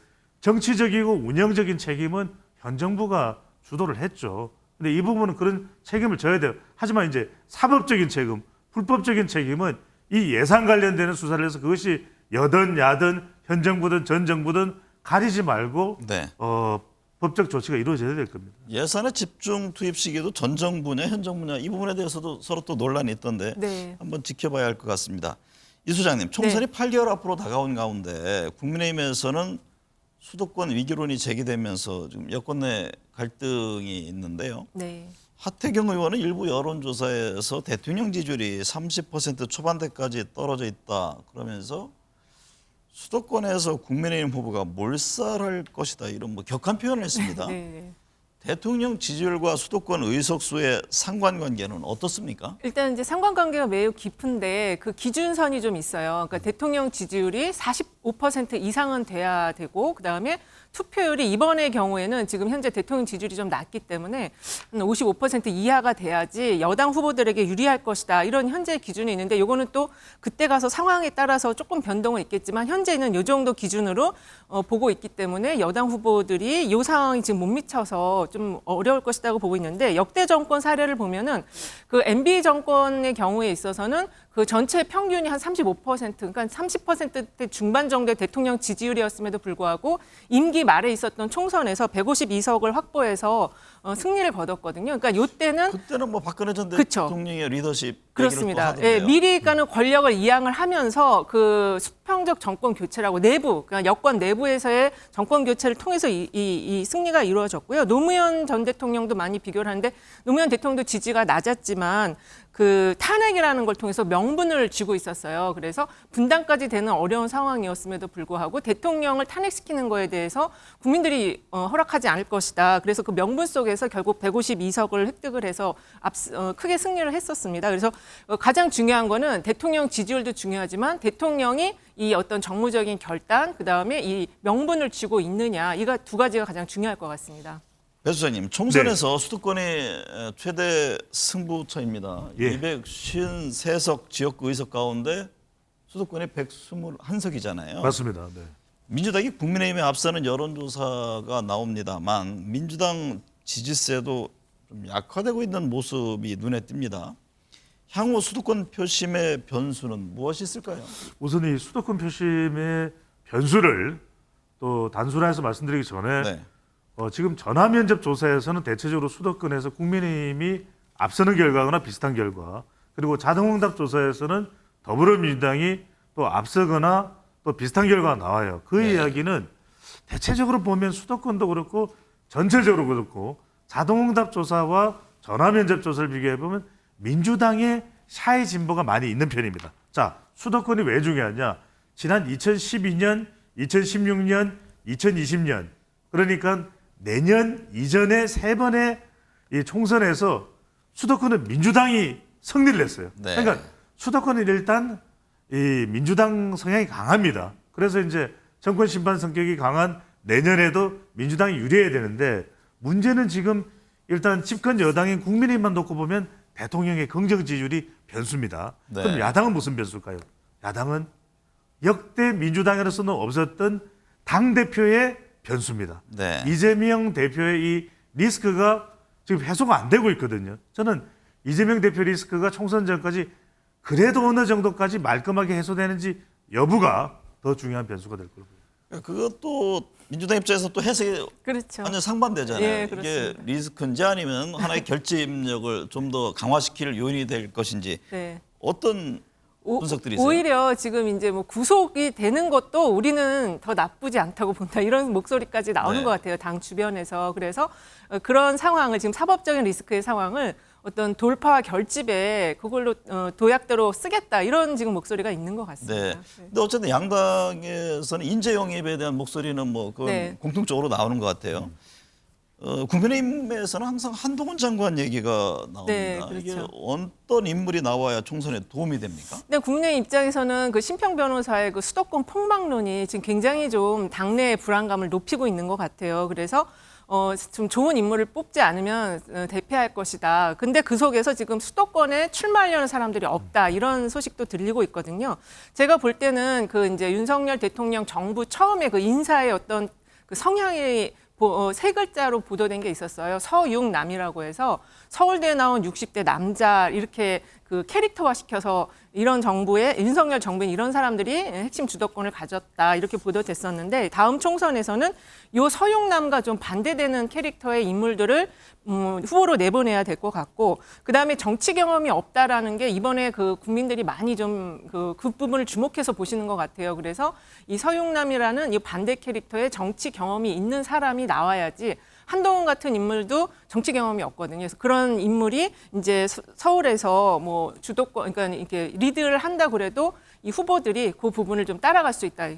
정치적이고 운영적인 책임은 현 정부가 주도를 했죠. 근데 이 부분은 그런 책임을 져야 돼요. 하지만 이제 사법적인 책임, 불법적인 책임은 이 예산 관련되는 수사를 해서 그것이 여든 야든 현 정부든 전 정부든 가리지 말고 네. 법적 조치가 이루어져야 될 겁니다. 예산의 집중 투입 시기도 전 정부냐 현 정부냐 이 부분에 대해서도 서로 또 논란이 있던데 네. 한번 지켜봐야 할 것 같습니다. 이 소장님, 총선이 8개월 앞으로 다가온 가운데 국민의힘에서는 수도권 위기론이 제기되면서 지금 여권 내 갈등이 있는데요. 네. 하태경 의원은 일부 여론조사에서 대통령 지지율이 30% 초반대까지 떨어져 있다 그러면서 수도권에서 국민의힘 후보가 몰살할 것이다 이런 뭐 격한 표현을 했습니다. 네. 대통령 지지율과 수도권 의석수의 상관관계는 어떻습니까? 일단 이제 상관관계가 매우 깊은데 그 기준선이 좀 있어요. 그러니까 대통령 지지율이 45% 이상은 돼야 되고 그다음에 투표율이 이번의 경우에는 지금 현재 대통령 지지율이 좀 낮기 때문에 한 55% 이하가 돼야지 여당 후보들에게 유리할 것이다. 이런 현재 기준이 있는데 이거는 또 그때 가서 상황에 따라서 조금 변동은 있겠지만 현재는 이 정도 기준으로 보고 있기 때문에 여당 후보들이 이 상황이 지금 못 미쳐서 좀 어려울 것이라고 보고 있는데 역대 정권 사례를 보면은 그 MB 정권의 경우에 있어서는 그 전체 평균이 한 35%, 그러니까 30%대 중반 정도의 대통령 지지율이었음에도 불구하고 임기 말에 있었던 총선에서 152석을 확보해서 승리를 거뒀거든요. 그러니까 이때는 그때는 뭐 박근혜 전 그쵸. 대통령의 리더십 그렇습니다. 예, 미리 그러니까는 권력을 이양을 하면서 그 수평적 정권 교체라고 내부, 그러니까 여권 내부에서의 정권 교체를 통해서 이 승리가 이루어졌고요. 노무현 전 대통령도 많이 비교를 하는데 노무현 대통령도 지지가 낮았지만 그 탄핵이라는 걸 통해서 명분을 쥐고 있었어요. 그래서 분당까지 되는 어려운 상황이었음에도 불구하고 대통령을 탄핵시키는 거에 대해서 국민들이 허락하지 않을 것이다. 그래서 그 명분 속에서 결국 152석을 획득을 해서 크게 승리를 했었습니다. 그래서 가장 중요한 거는 대통령 지지율도 중요하지만 대통령이 이 어떤 정무적인 결단, 그다음에 이 명분을 쥐고 있느냐, 이가 두 가지가 가장 중요할 것 같습니다. 배 수장님, 총선에서 수도권이 최대 승부처입니다. 예. 253석 지역구 의석 가운데 수도권이 121석이잖아요. 맞습니다. 네. 민주당이 국민의힘에 앞서는 여론조사가 나옵니다만 민주당 지지세도 좀 약화되고 있는 모습이 눈에 띕니다. 향후 수도권 표심의 변수는 무엇이 있을까요? 우선 이 수도권 표심의 변수를 또 단순화해서 말씀드리기 전에 네. 지금 전화 면접 조사에서는 대체적으로 수도권에서 국민의힘이 앞서는 결과거나 비슷한 결과, 그리고 자동응답 조사에서는 더불어민주당이 또 앞서거나 또 비슷한 결과가 나와요. 그 네. 이야기는 대체적으로 보면 수도권도 그렇고 전체적으로 그렇고 자동응답 조사와 전화 면접 조사를 비교해 보면 민주당의 샤이 진보가 많이 있는 편입니다. 자, 수도권이 왜 중요하냐? 지난 2012년, 2016년, 2020년, 그러니까 내년 이전에 세 번의 이 총선에서 수도권은 민주당이 승리를 했어요. 네. 그러니까 수도권은 일단 이 민주당 성향이 강합니다. 그래서 이제 정권 심판 성격이 강한 내년에도 민주당이 유리해야 되는데 문제는 지금 일단 집권 여당인 국민의힘만 놓고 보면 대통령의 긍정 지지율이 변수입니다. 네. 그럼 야당은 무슨 변수일까요? 야당은 역대 민주당으로서는 없었던 당대표의 변수입니다. 네. 이재명 대표의 이 리스크가 지금 해소가 안 되고 있거든요. 저는 이재명 대표 리스크가 총선 전까지 그래도 어느 정도까지 말끔하게 해소되는지 여부가 더 중요한 변수가 될 거라고 보여요. 그것도 민주당 입장에서 또 해석이 그렇죠. 완전 상반되잖아요. 예, 이게 그렇습니다. 리스크인지 아니면 하나의 결집력을 좀 더 강화시킬 요인이 될 것인지 네. 어떤 분석들이 있어요? 오히려 지금 이제 뭐 구속이 되는 것도 우리는 더 나쁘지 않다고 본다. 이런 목소리까지 나오는 네. 것 같아요. 당 주변에서. 그래서 그런 상황을 지금 사법적인 리스크의 상황을 어떤 돌파와 결집에 그걸로 도약대로 쓰겠다. 이런 지금 목소리가 있는 것 같습니다. 네. 근데 어쨌든 양당에서는 인재 영입에 대한 목소리는 뭐 그건 네. 공통적으로 나오는 것 같아요. 국민의힘에서는 항상 한동훈 장관 얘기가 나옵니다. 네, 그렇죠. 이게 어떤 인물이 나와야 총선에 도움이 됩니까? 근데 국내 입장에서는 그 심평 변호사의 그 수도권 폭망론이 지금 굉장히 좀 당내의 불안감을 높이고 있는 것 같아요. 그래서 좀 좋은 인물을 뽑지 않으면 대패할 것이다. 근데 그 속에서 지금 수도권에 출마하려는 사람들이 없다. 이런 소식도 들리고 있거든요. 제가 볼 때는 그 이제 윤석열 대통령 정부 처음에 그 인사의 어떤 그 성향이 세 글자로 보도된 게 있었어요. 서육남이라고 해서 서울대에 나온 60대 남자 이렇게 그 캐릭터화 시켜서 이런 정부에 윤석열 정부에 이런 사람들이 핵심 주도권을 가졌다 이렇게 보도됐었는데 다음 총선에서는 요 서육남과 좀 반대되는 캐릭터의 인물들을 후보로 내보내야 될 것 같고 그다음에 정치 경험이 없다라는 게 이번에 그 국민들이 많이 좀 그 부분을 주목해서 보시는 것 같아요. 그래서 이 서육남이라는 이 반대 캐릭터의 정치 경험이 있는 사람이 나와야지 한동훈 같은 인물도 정치 경험이 없거든요. 그래서 그런 인물이 이제 서울에서 뭐 주도권, 그러니까 이렇게 리드를 한다 그래도 이 후보들이 그 부분을 좀 따라갈 수 있다.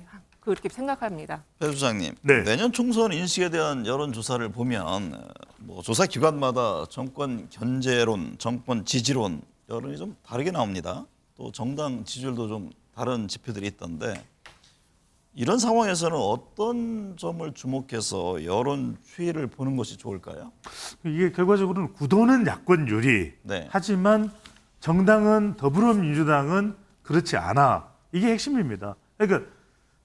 그렇게 생각합니다. 배 수장님, 네. 내년 총선 인식에 대한 여론조사를 보면 뭐 조사 기관마다 정권 견제론, 정권 지지론 여론이 좀 다르게 나옵니다. 또 정당 지지율도 좀 다른 지표들이 있던데 이런 상황에서는 어떤 점을 주목해서 여론 추이를 보는 것이 좋을까요? 이게 결과적으로는 구도는 야권 유리. 네. 하지만 정당은 더불어민주당은 그렇지 않아. 이게 핵심입니다. 그러니까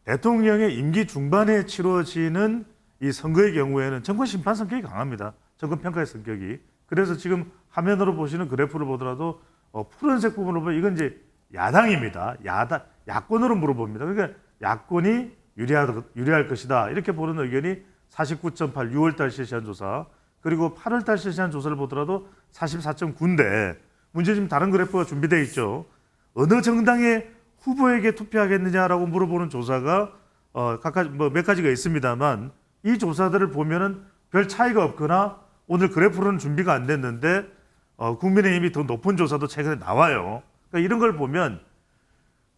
대통령의 임기 중반에 치러지는 이 선거의 경우에는 정권 심판 성격이 강합니다. 정권 평가의 성격이. 그래서 지금 화면으로 보시는 그래프를 보더라도 푸른색 부분을 보면 이건 이제 야당입니다. 야권으로 물어봅니다. 그러니까 야권이 유리할 것이다. 이렇게 보는 의견이 49.8 6월달 실시한 조사. 그리고 8월달 실시한 조사를 보더라도 44.9인데 문제 지금 다른 그래프가 준비되어 있죠. 어느 정당의 후보에게 투표하겠느냐라고 물어보는 조사가 각각 몇 가지가 있습니다만 이 조사들을 보면은 별 차이가 없거나 오늘 그래프로는 준비가 안 됐는데 국민의힘이 더 높은 조사도 최근에 나와요. 그러니까 이런 걸 보면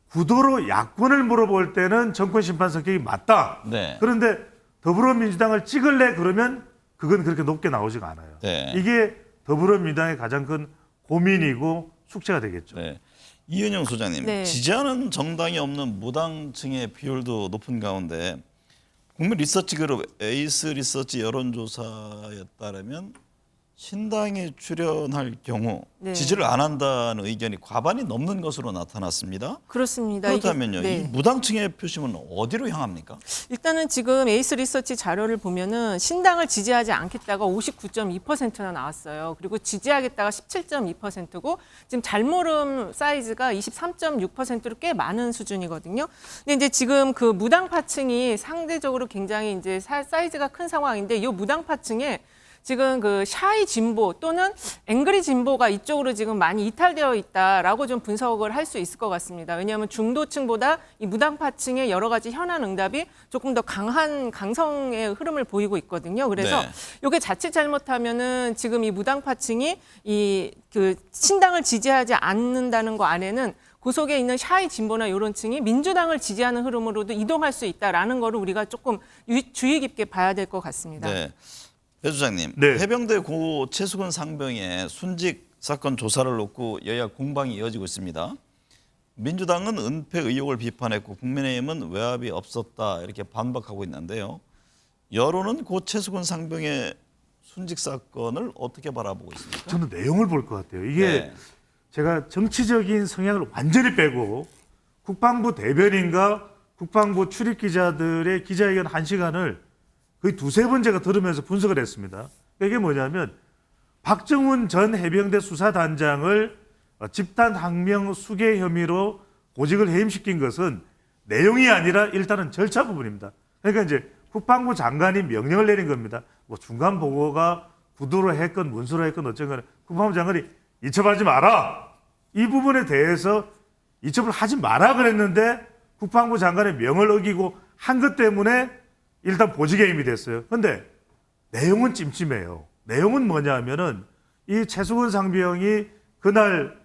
구도로 야권을 물어볼 때는 정권 심판 성격이 맞다. 네. 그런데 더불어민주당을 찍을래 그러면 그건 그렇게 높게 나오지가 않아요. 네. 이게 더불어민주당의 가장 큰 고민이고 숙제가 되겠죠. 네. 이은영 소장님, 네. 지지하는 정당이 없는 무당층의 비율도 높은 가운데 국민 리서치 그룹 에이스 리서치 여론조사에 따르면 신당에 출연할 경우 네. 지지를 안 한다는 의견이 과반이 넘는 것으로 나타났습니다. 그렇습니다. 그렇다면요, 이게, 이 무당층의 표심은 어디로 향합니까? 일단은 지금 에이스 리서치 자료를 보면은 신당을 지지하지 않겠다가 59.2%나 나왔어요. 그리고 지지하겠다가 17.2%고 지금 잘모름 사이즈가 23.6%로 꽤 많은 수준이거든요. 근데 이제 지금 그 무당파층이 상대적으로 굉장히 이제 사이즈가 큰 상황인데 이 무당파층에 지금 그 샤이 진보 또는 앵그리 진보가 이쪽으로 지금 많이 이탈되어 있다라고 좀 분석을 할 수 있을 것 같습니다. 왜냐하면 중도층보다 이 무당파층의 여러 가지 현안 응답이 조금 더 강한 강성의 흐름을 보이고 있거든요. 그래서 네. 이게 자칫 잘못하면은 지금 이 무당파층이 이 그 신당을 지지하지 않는다는 거 안에는 그 속에 있는 샤이 진보나 이런 층이 민주당을 지지하는 흐름으로도 이동할 수 있다라는 거를 우리가 조금 주의 깊게 봐야 될 것 같습니다. 네. 배 소장님, 네. 해병대 고 최수근 상병의 순직 사건 조사를 놓고 여야 공방이 이어지고 있습니다. 민주당은 은폐 의혹을 비판했고 국민의힘은 외압이 없었다 이렇게 반박하고 있는데요. 여론은 고 최수근 상병의 순직 사건을 어떻게 바라보고 있습니까? 저는 내용을 볼 것 같아요. 이게 네. 제가 정치적인 성향을 완전히 빼고 국방부 대변인과 국방부 출입 기자들의 기자회견 1시간을 거의 두세 번 제가 들으면서 분석을 했습니다. 이게 뭐냐면 박정훈 전 해병대 수사단장을 집단 항명 수괴 혐의로 보직을 해임시킨 것은 내용이 아니라 일단은 절차 부분입니다. 그러니까 이제 국방부 장관이 명령을 내린 겁니다. 뭐 중간 보고가 구두로 했건 문서로 했건 어쨌건 국방부 장관이 이첩하지 마라. 이 부분에 대해서 이첩을 하지 마라 그랬는데 국방부 장관의 명을 어기고 한 것 때문에 일단 보직에 해임이 됐어요. 그런데 내용은 찜찜해요. 내용은 뭐냐 하면은 이 최수근 상병이 그날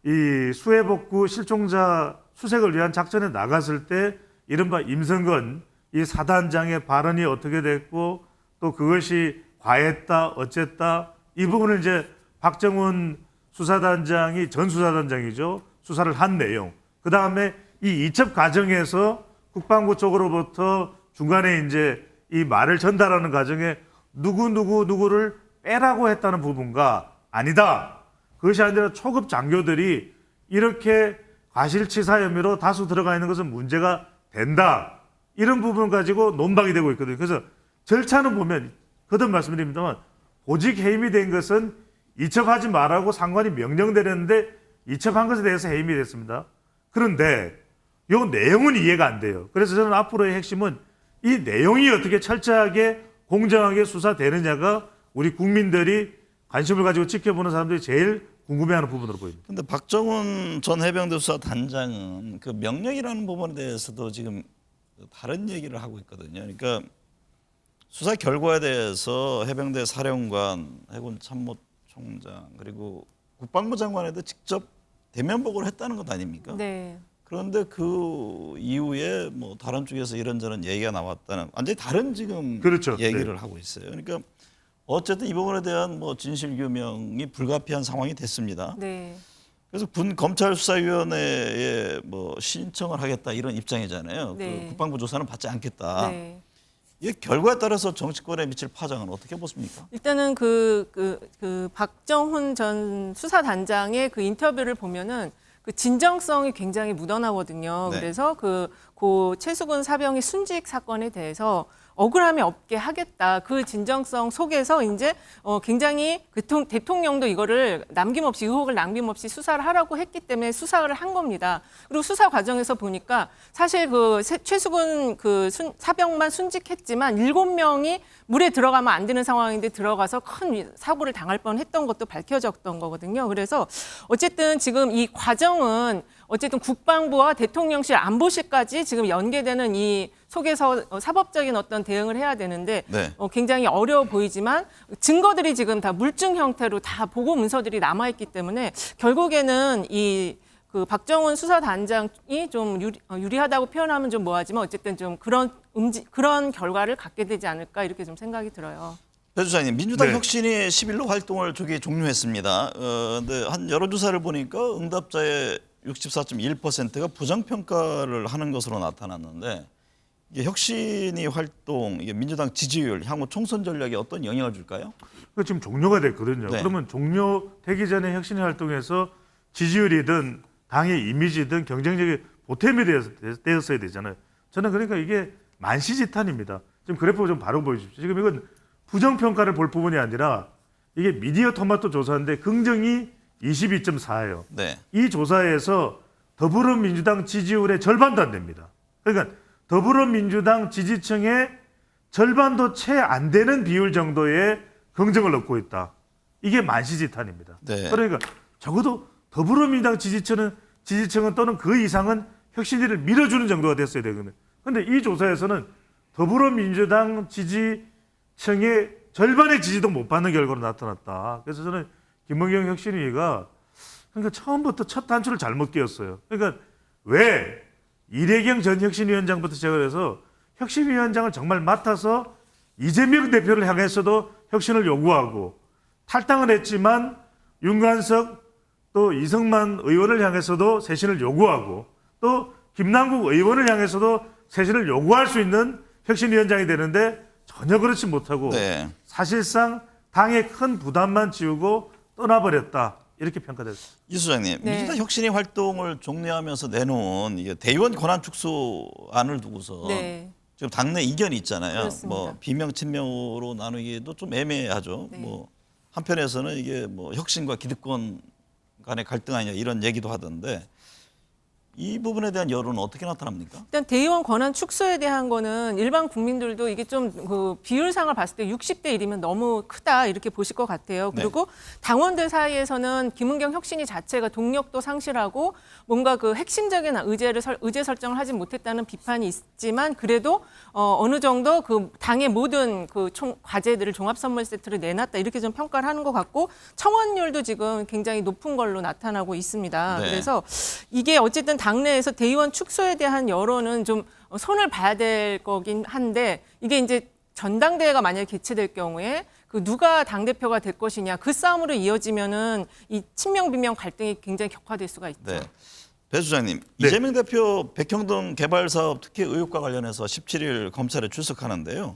이 수해복구 실종자 수색을 위한 작전에 나갔을 때 이른바 임성근 이 사단장의 발언이 어떻게 됐고 또 그것이 과했다 어쨌다 이 부분을 이제 박정훈 수사단장이 전 수사단장이죠. 수사를 한 내용. 그 다음에 이 이첩 과정에서 국방부 쪽으로부터 중간에 이제 이 말을 전달하는 과정에 누구를 빼라고 했다는 부분과 아니다. 그것이 아니라 초급 장교들이 이렇게 과실치사 혐의로 다수 들어가 있는 것은 문제가 된다. 이런 부분 가지고 논박이 되고 있거든요. 그래서 절차는 보면 거듭 말씀드립니다만 보직 해임이 된 것은 이첩하지 말라고 상관이 명령 내렸는데 이첩한 것에 대해서 해임이 됐습니다. 그런데 이 내용은 이해가 안 돼요. 그래서 저는 앞으로의 핵심은 이 내용이 어떻게 철저하게 공정하게 수사되느냐가 우리 국민들이 관심을 가지고 지켜보는 사람들이 제일 궁금해하는 부분으로 보입니다. 그런데 박정훈 전 해병대 수사단장은 그 명령이라는 부분에 대해서도 지금 다른 얘기를 하고 있거든요. 그러니까 수사 결과에 대해서 해병대 사령관, 해군 참모총장 그리고 국방부 장관에도 직접 대면 보고를 했다는 것 아닙니까? 네. 그런데 그 이후에 뭐 다른 쪽에서 이런저런 얘기가 나왔다는 완전히 다른 지금 그렇죠. 얘기를 네. 하고 있어요. 그러니까 어쨌든 이 부분에 대한 뭐 진실 규명이 불가피한 상황이 됐습니다. 네. 그래서 군 검찰 수사위원회에 뭐 신청을 하겠다 이런 입장이잖아요. 네. 그 국방부 조사는 받지 않겠다. 네. 이 결과에 따라서 정치권에 미칠 파장은 어떻게 보십니까? 일단은 그 박정훈 전 수사단장의 그 인터뷰를 보면은 그 진정성이 굉장히 묻어나거든요. 네. 그래서 고 최수근 사병의 순직 사건에 대해서 억울함이 없게 하겠다. 그 진정성 속에서 이제 굉장히 대통령도 이거를 남김없이 의혹을 남김없이 수사를 하라고 했기 때문에 수사를 한 겁니다. 그리고 수사 과정에서 보니까 사실 최수근 사병만 순직했지만 7명이 물에 들어가면 안 되는 상황인데 들어가서 큰 사고를 당할 뻔했던 것도 밝혀졌던 거거든요. 그래서 어쨌든 지금 이 과정은 어쨌든 국방부와 대통령실 안보실까지 지금 연계되는 이 속에서 사법적인 어떤 대응을 해야 되는데 네. 굉장히 어려워 보이지만 증거들이 지금 다 물증 형태로 다 보고 문서들이 남아있기 때문에 결국에는 그 박정훈 수사단장이 좀 유리하다고 표현하면 좀 뭐하지만 어쨌든 좀 그런 결과를 갖게 되지 않을까 이렇게 좀 생각이 들어요. 배 주장님, 민주당 네. 혁신이 10일로 활동을 조기 종료했습니다. 근데 한 여론조사를 보니까 응답자의 64.1%가 부정평가를 하는 것으로 나타났는데 이게 혁신이 활동, 이게 민주당 지지율, 향후 총선 전략에 어떤 영향을 줄까요? 그 지금 종료가 됐거든요. 네. 그러면 종료되기 전에 혁신이 활동에서 지지율이든 당의 이미지든 경쟁력이 보탬이 되었어야 되잖아요. 저는 그러니까 이게 만시지탄입니다. 지금 그래프 좀 바로 보여주십시오. 지금 이건 부정평가를 볼 부분이 아니라 이게 미디어 토마토 조사인데 긍정이 22.4예요. 네. 이 조사에서 더불어민주당 지지율의 절반도 안 됩니다. 그러니까 더불어민주당 지지층의 절반도 채 안 되는 비율 정도의 긍정을 얻고 있다. 이게 만시지탄입니다. 네. 그러니까 적어도 더불어민주당 지지층은 또는 그 이상은 혁신위를 밀어주는 정도가 됐어야 되거든요. 그런데 이 조사에서는 더불어민주당 지지층의 절반의 지지도 못 받는 결과로 나타났다. 그래서 저는 김문경 혁신위가 그러니까 처음부터 첫 단추를 잘못 끼웠어요. 그러니까 왜 이래경 전 혁신위원장부터 시작을 해서 혁신위원장을 정말 맡아서 이재명 대표를 향해서도 혁신을 요구하고 탈당을 했지만 윤관석 또 이성만 의원을 향해서도 쇄신을 요구하고 또 김남국 의원을 향해서도 쇄신을 요구할 수 있는 혁신위원장이 되는데 전혀 그렇지 못하고 네. 사실상 당의 큰 부담만 지우고 떠나버렸다. 이렇게 평가됐습니다. 이 소장님, 네. 민주당 혁신이 활동을 종료하면서 내놓은 이게 대의원 권한 축소안을 두고서 네. 지금 당내 이견이 있잖아요. 그렇습니다. 뭐 비명 친명으로 나누기도 좀 애매하죠. 네. 뭐 한편에서는 이게 뭐 혁신과 기득권 간의 갈등 아니냐 이런 얘기도 하던데 이 부분에 대한 여론은 어떻게 나타납니까? 일단 대의원 권한 축소에 대한 거는 일반 국민들도 이게 좀 그 비율상을 봤을 때 60대 1이면 너무 크다 이렇게 보실 것 같아요. 네. 그리고 당원들 사이에서는 김은경 혁신이 자체가 동력도 상실하고 뭔가 그 핵심적인 의제 설정을 하지 못했다는 비판이 있지만 그래도 어느 정도 그 당의 모든 그 과제들을 종합 선물 세트를 내놨다 이렇게 좀 평가를 하는 것 같고 청원율도 지금 굉장히 높은 걸로 나타나고 있습니다. 네. 그래서 이게 어쨌든 당내에서 대의원 축소에 대한 여론은 좀 손을 봐야 될 거긴 한데 이게 이제 전당대회가 만약에 개최될 경우에 그 누가 당대표가 될 것이냐 그 싸움으로 이어지면은 이 친명 비명 갈등이 굉장히 격화될 수가 있죠. 네. 배 수장님, 네. 이재명 대표 백형동 개발 사업 특혜 의혹과 관련해서 17일 검찰에 출석하는데요.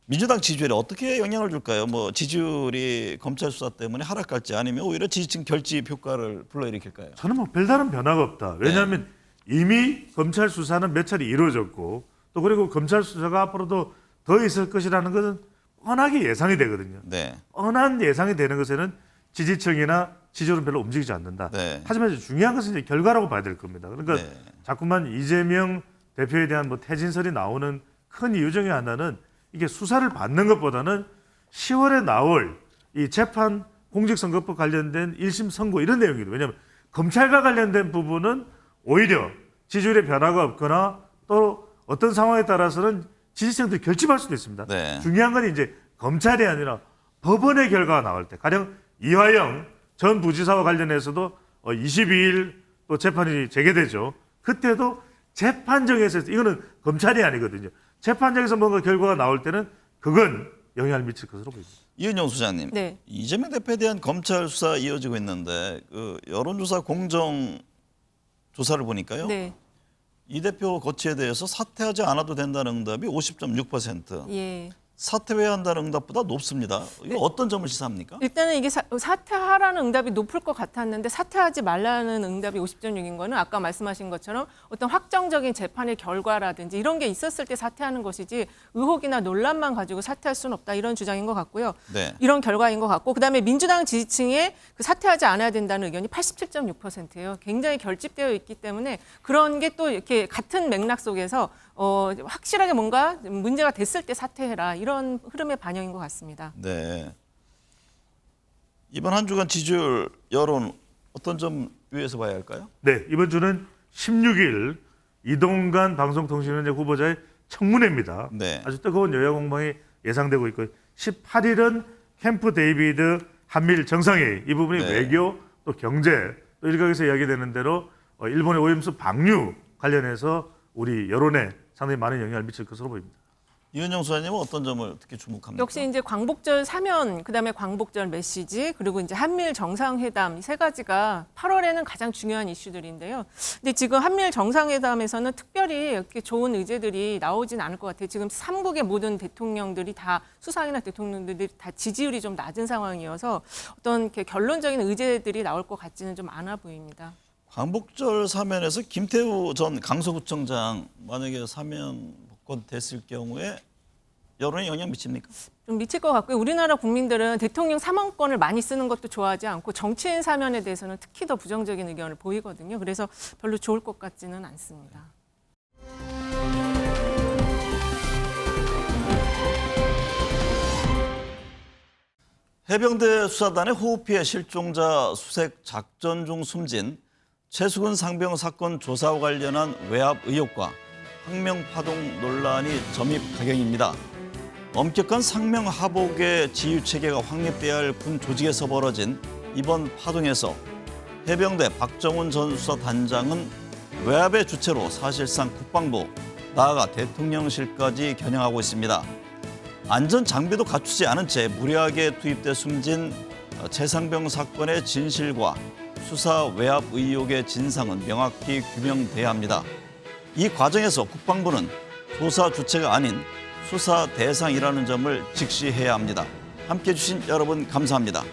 민주당 지지율에 어떻게 영향을 줄까요? 뭐 지지율이 검찰 수사 때문에 하락할지 아니면 오히려 지지층 결집 효과를 불러일으킬까요? 저는 뭐 별다른 변화가 없다. 왜냐하면 이미 검찰 수사는 몇 차례 이루어졌고 또 그리고 검찰 수사가 앞으로도 더 있을 것이라는 것은 뻔하게 예상이 되거든요. 네. 뻔한 예상이 되는 것에는 지지층이나 지지율은 별로 움직이지 않는다. 네. 하지만 이제 중요한 것은 이제 결과라고 봐야 될 겁니다. 그러니까 네. 자꾸만 이재명 대표에 대한 뭐 퇴진설이 나오는 큰 이유 중에 하나는 이게 수사를 받는 것보다는 10월에 나올 이 재판 공직선거법 관련된 1심 선고 이런 내용이거든요. 왜냐하면 검찰과 관련된 부분은 오히려 지지율의 변화가 없거나 또 어떤 상황에 따라서는 지지층들이 결집할 수도 있습니다. 네. 중요한 건 이제 검찰이 아니라 법원의 결과가 나올 때 가령 이화영 전 부지사와 관련해서도 22일 또 재판이 재개되죠. 그때도 재판정에서 이거는 검찰이 아니거든요. 재판정에서 뭔가 결과가 나올 때는 그건 영향을 미칠 것으로 보입니다. 이은영 소장님, 네. 이재명 대표에 대한 검찰 수사 이어지고 있는데 그 여론조사 공정 조사를 보니까요. 네. 이 대표 거취에 대해서 사퇴하지 않아도 된다는 응답이 50.6%. 예. 사퇴해야 한다는 응답보다 높습니다. 이거 어떤 점을 시사합니까? 일단은 이게 사퇴하라는 응답이 높을 것 같았는데 사퇴하지 말라는 응답이 50.6인 거는 아까 말씀하신 것처럼 어떤 확정적인 재판의 결과라든지 이런 게 있었을 때 사퇴하는 것이지 의혹이나 논란만 가지고 사퇴할 수는 없다 이런 주장인 것 같고요. 네. 이런 결과인 것 같고 그다음에 민주당 지지층에 그 사퇴하지 않아야 된다는 의견이 87.6%예요. 굉장히 결집되어 있기 때문에 그런 게 또 이렇게 같은 맥락 속에서 확실하게 뭔가 문제가 됐을 때 사퇴해라 이런 흐름의 반영인 것 같습니다. 네. 이번 한 주간 지지율 여론 어떤 점 위에서 봐야 할까요? 네, 이번 주는 16일 이동관 방송통신위원회 후보자의 청문회입니다. 네. 아주 뜨거운 여야 공방이 예상되고 있고 18일은 캠프 데이비드 한미일 정상회의 이 부분이 네. 외교 또 경제 또 일각에서 이야기되는 대로 일본의 오염수 방류 관련해서 우리 여론에 상당히 많은 영향을 미칠 것으로 보입니다. 이은영 소장님은 어떤 점을 특히 주목합니까? 역시 이제 광복절 사면, 그다음에 광복절 메시지, 그리고 이제 한미일 정상회담 이 세 가지가 8월에는 가장 중요한 이슈들인데요. 근데 지금 한미일 정상회담에서는 특별히 이렇게 좋은 의제들이 나오진 않을 것 같아요. 지금 3국의 모든 대통령들이 다 수상이나 대통령들이 다 지지율이 좀 낮은 상황이어서 어떤 이렇게 결론적인 의제들이 나올 것 같지는 좀 않아 보입니다. 광복절 사면에서 김태우 전 강서구청장 만약에 사면 복권됐을 경우에 여론에 영향 미칩니까? 좀 미칠 것 같고요. 우리나라 국민들은 대통령 사면권을 많이 쓰는 것도 좋아하지 않고 정치인 사면에 대해서는 특히 더 부정적인 의견을 보이거든요. 그래서 별로 좋을 것 같지는 않습니다. 해병대 수사단의 호우 피해 실종자 수색 작전 중 숨진 최수근 상병 사건 조사와 관련한 외압 의혹과 항명 파동 논란이 점입 가경입니다. 엄격한 상명 하복의 지휘 체계가 확립돼야 할 군 조직에서 벌어진 이번 파동에서 해병대 박정훈 전 수사단장은 외압의 주체로 사실상 국방부, 나아가 대통령실까지 겨냥하고 있습니다. 안전 장비도 갖추지 않은 채 무리하게 투입돼 숨진 최상병 사건의 진실과 수사 외압 의혹의 진상은 명확히 규명돼야 합니다. 이 과정에서 국방부는 조사 주체가 아닌 수사 대상이라는 점을 직시해야 합니다. 함께해 주신 여러분 감사합니다.